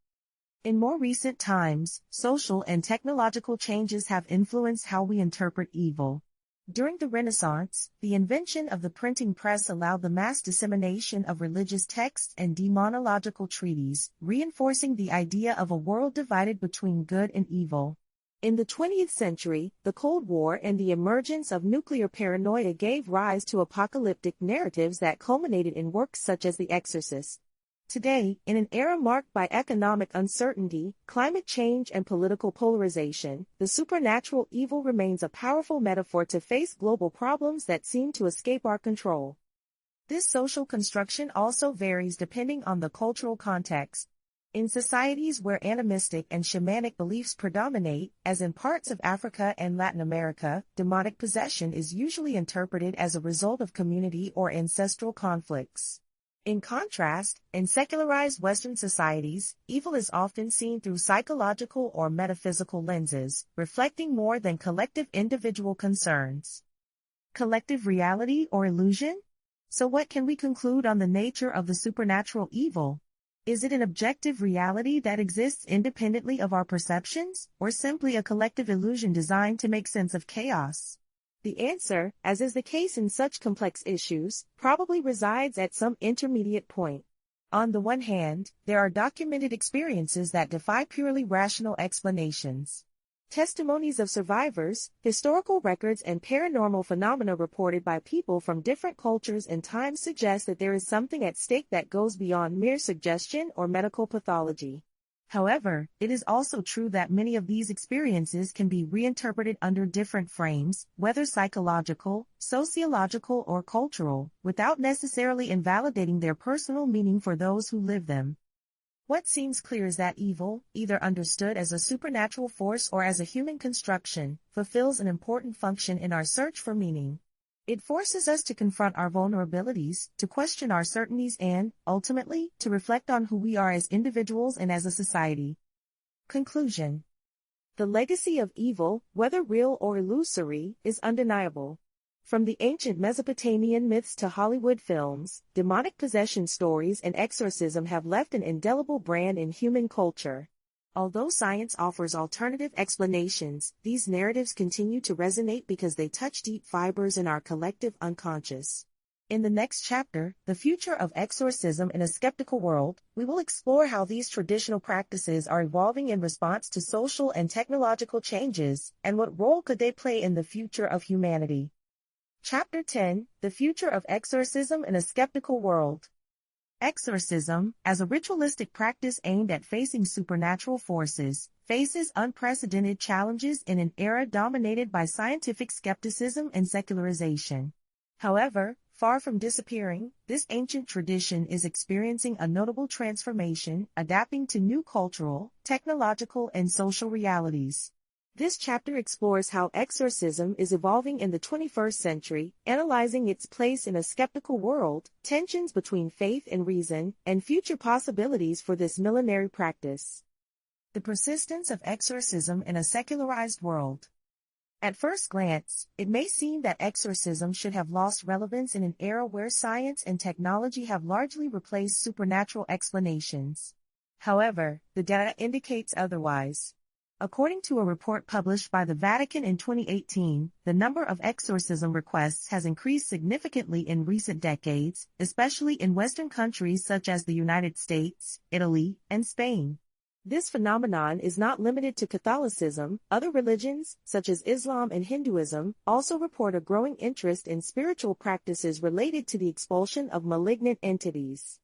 Speaker 2: In more recent times, social and technological changes have influenced how we interpret evil. During the Renaissance, the invention of the printing press allowed the mass dissemination of religious texts and demonological treatises, reinforcing the idea of a world divided between good and evil. In the 20th century, the Cold War and the emergence of nuclear paranoia gave rise to apocalyptic narratives that culminated in works such as The Exorcist. Today, in an era marked by economic uncertainty, climate change, and political polarization, the supernatural evil remains a powerful metaphor to face global problems that seem to escape our control. This social construction also varies depending on the cultural context. In societies where animistic and shamanic beliefs predominate, as in parts of Africa and Latin America, demonic possession is usually interpreted as a result of community or ancestral conflicts. In contrast, in secularized Western societies, evil is often seen through psychological or metaphysical lenses, reflecting more than collective individual concerns. Collective reality or illusion? So what can we conclude on the nature of the supernatural evil? Is it an objective reality that exists independently of our perceptions, or simply a collective illusion designed to make sense of chaos? The answer, as is the case in such complex issues, probably resides at some intermediate point. On the one hand, there are documented experiences that defy purely rational explanations. Testimonies of survivors, historical records, and paranormal phenomena reported by people from different cultures and times suggest that there is something at stake that goes beyond mere suggestion or medical pathology. However, it is also true that many of these experiences can be reinterpreted under different frames, whether psychological, sociological, or cultural, without necessarily invalidating their personal meaning for those who live them. What seems clear is that evil, either understood as a supernatural force or as a human construction, fulfills an important function in our search for meaning. It forces us to confront our vulnerabilities, to question our certainties and, ultimately, to reflect on who we are as individuals and as a society. Conclusion. The legacy of evil, whether real or illusory, is undeniable. From the ancient Mesopotamian myths to Hollywood films, demonic possession stories and exorcism have left an indelible brand in human culture. Although science offers alternative explanations, these narratives continue to resonate because they touch deep fibers in our collective unconscious. In the next chapter, The Future of Exorcism in a Skeptical World, we will explore how these traditional practices are evolving in response to social and technological changes, and what role could they play in the future of humanity. Chapter 10, The Future of Exorcism in a Skeptical World. Exorcism, as a ritualistic practice aimed at facing supernatural forces, faces unprecedented challenges in an era dominated by scientific skepticism and secularization. However, far from disappearing, this ancient tradition is experiencing a notable transformation, adapting to new cultural, technological, and social realities. This chapter explores how exorcism is evolving in the 21st century, analyzing its place in a skeptical world, tensions between faith and reason, and future possibilities for this millenary practice. The persistence of exorcism in a secularized world. At first glance, it may seem that exorcism should have lost relevance in an era where science and technology have largely replaced supernatural explanations. However, the data indicates otherwise. According to a report published by the Vatican in 2018, the number of exorcism requests has increased significantly in recent decades, especially in Western countries such as the United States, Italy, and Spain. This phenomenon is not limited to Catholicism. Other religions, such as Islam and Hinduism, also report a growing interest in spiritual practices related to the expulsion of malignant entities.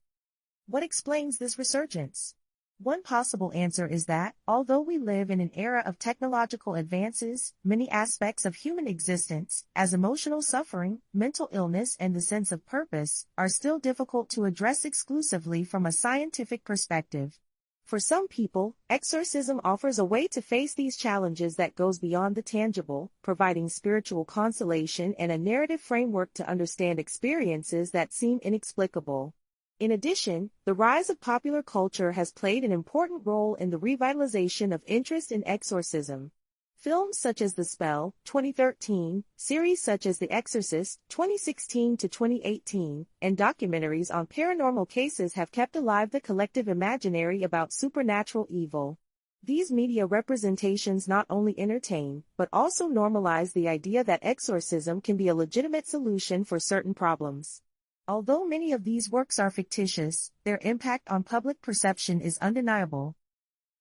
Speaker 2: What explains this resurgence? One possible answer is that, although we live in an era of technological advances, many aspects of human existence, as emotional suffering, mental illness, and the sense of purpose, are still difficult to address exclusively from a scientific perspective. For some people, exorcism offers a way to face these challenges that goes beyond the tangible, providing spiritual consolation and a narrative framework to understand experiences that seem inexplicable. In addition, the rise of popular culture has played an important role in the revitalization of interest in exorcism. Films such as The Spell, 2013, series such as The Exorcist, 2016 to 2018, and documentaries on paranormal cases have kept alive the collective imaginary about supernatural evil. These media representations not only entertain, but also normalize the idea that exorcism can be a legitimate solution for certain problems. Although many of these works are fictitious, their impact on public perception is undeniable.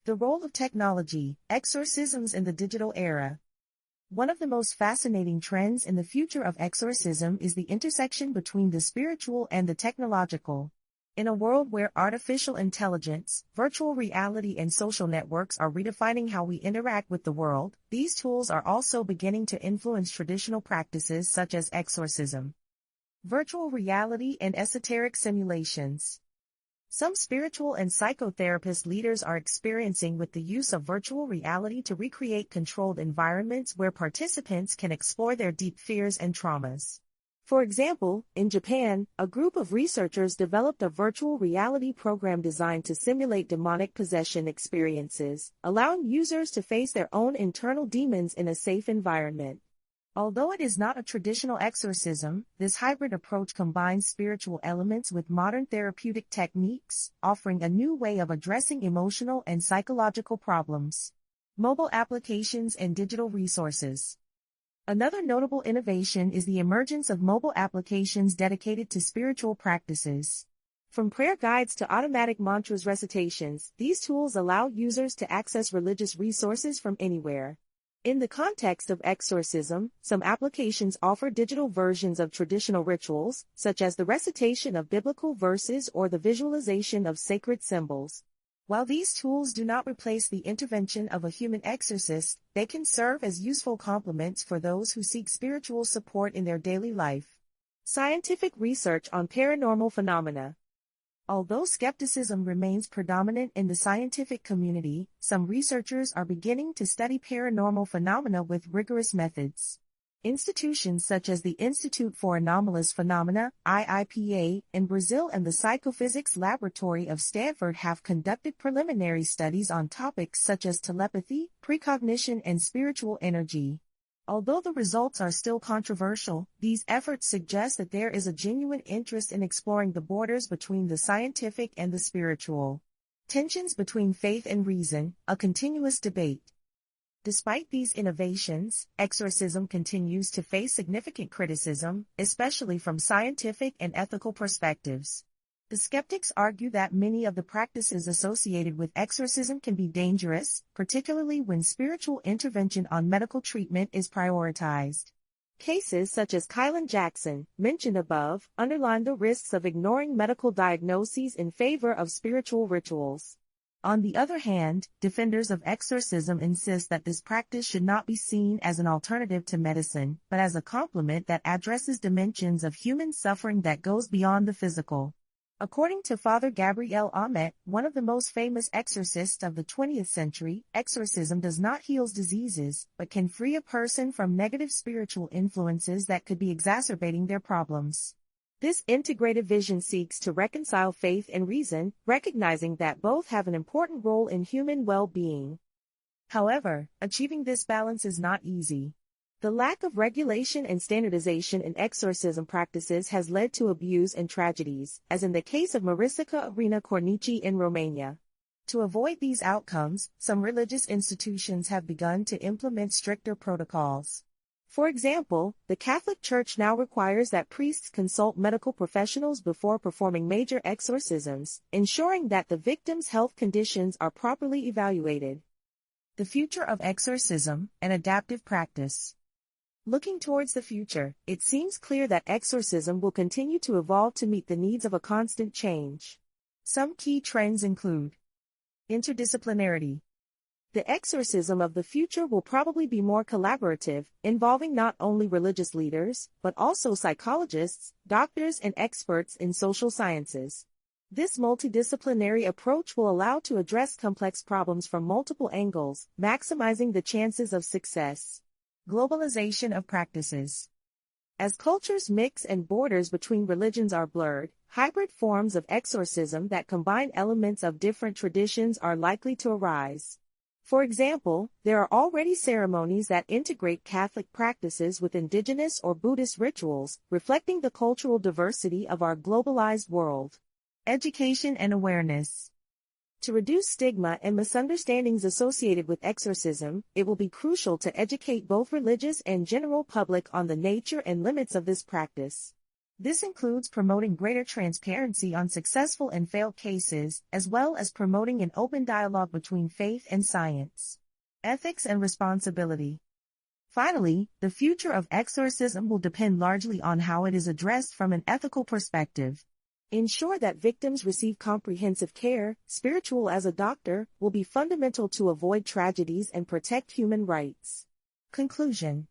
Speaker 2: The role of technology, exorcisms in the digital era. One of the most fascinating trends in the future of exorcism is the intersection between the spiritual and the technological. In a world where artificial intelligence, virtual reality, and social networks are redefining how we interact with the world, these tools are also beginning to influence traditional practices such as exorcism. Virtual reality and esoteric simulations. Some spiritual and psychotherapist leaders are experiencing with the use of virtual reality to recreate controlled environments where participants can explore their deep fears and traumas. For example, in Japan, a group of researchers developed a virtual reality program designed to simulate demonic possession experiences, allowing users to face their own internal demons in a safe environment. Although it is not a traditional exorcism, this hybrid approach combines spiritual elements with modern therapeutic techniques, offering a new way of addressing emotional and psychological problems. Mobile applications and digital resources. Another notable innovation is the emergence of mobile applications dedicated to spiritual practices. From prayer guides to automatic mantras recitations, these tools allow users to access religious resources from anywhere. In the context of exorcism, some applications offer digital versions of traditional rituals, such as the recitation of biblical verses or the visualization of sacred symbols. While these tools do not replace the intervention of a human exorcist, they can serve as useful complements for those who seek spiritual support in their daily life. Scientific research on paranormal phenomena. Although skepticism remains predominant in the scientific community, some researchers are beginning to study paranormal phenomena with rigorous methods. Institutions such as the Institute for Anomalous Phenomena, IIPA, in Brazil and the Psychophysics Laboratory of Stanford have conducted preliminary studies on topics such as telepathy, precognition, and spiritual energy. Although the results are still controversial, these efforts suggest that there is a genuine interest in exploring the borders between the scientific and the spiritual. Tensions between faith and reason, a continuous debate. Despite these innovations, exorcism continues to face significant criticism, especially from scientific and ethical perspectives. The skeptics argue that many of the practices associated with exorcism can be dangerous, particularly when spiritual intervention on medical treatment is prioritized. Cases such as Kylan Jackson, mentioned above, underline the risks of ignoring medical diagnoses in favor of spiritual rituals. On the other hand, defenders of exorcism insist that this practice should not be seen as an alternative to medicine, but as a complement that addresses dimensions of human suffering that goes beyond the physical. According to Father Gabriel Ahmet, one of the most famous exorcists of the 20th century, exorcism does not heal diseases, but can free a person from negative spiritual influences that could be exacerbating their problems. This integrative vision seeks to reconcile faith and reason, recognizing that both have an important role in human well-being. However, achieving this balance is not easy. The lack of regulation and standardization in exorcism practices has led to abuse and tragedies, as in the case of Marica Arena Cornici in Romania. To avoid these outcomes, some religious institutions have begun to implement stricter protocols. For example, the Catholic Church now requires that priests consult medical professionals before performing major exorcisms, ensuring that the victim's health conditions are properly evaluated. The future of exorcism, an adaptive practice. Looking towards the future, it seems clear that exorcism will continue to evolve to meet the needs of a constant change. Some key trends include interdisciplinarity. The exorcism of the future will probably be more collaborative, involving not only religious leaders, but also psychologists, doctors, and experts in social sciences. This multidisciplinary approach will allow to address complex problems from multiple angles, maximizing the chances of success. Globalization of practices. As cultures mix and borders between religions are blurred, hybrid forms of exorcism that combine elements of different traditions are likely to arise. For example, there are already ceremonies that integrate Catholic practices with indigenous or Buddhist rituals, reflecting the cultural diversity of our globalized world. Education and awareness. To reduce stigma and misunderstandings associated with exorcism, it will be crucial to educate both religious and general public on the nature and limits of this practice. This includes promoting greater transparency on successful and failed cases, as well as promoting an open dialogue between faith and science. Ethics and responsibility. Finally, the future of exorcism will depend largely on how it is addressed from an ethical perspective. Ensure that victims receive comprehensive care, spiritual as a doctor, will be fundamental to avoid tragedies and protect human rights. Conclusion.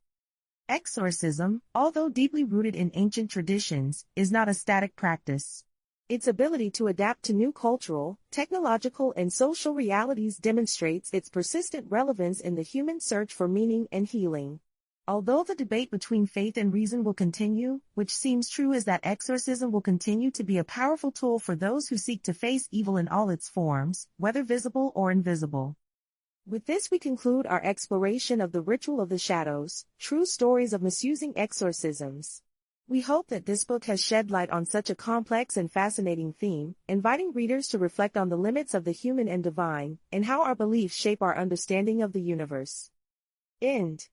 Speaker 2: Exorcism, although deeply rooted in ancient traditions, is not a static practice. Its ability to adapt to new cultural, technological, and social realities demonstrates its persistent relevance in the human search for meaning and healing. Although the debate between faith and reason will continue, which seems true is that exorcism will continue to be a powerful tool for those who seek to face evil in all its forms, whether visible or invisible. With this we conclude our exploration of the ritual of the shadows, true stories of misusing exorcisms. We hope that this book has shed light on such a complex and fascinating theme, inviting readers to reflect on the limits of the human and divine, and how our beliefs shape our understanding of the universe. End.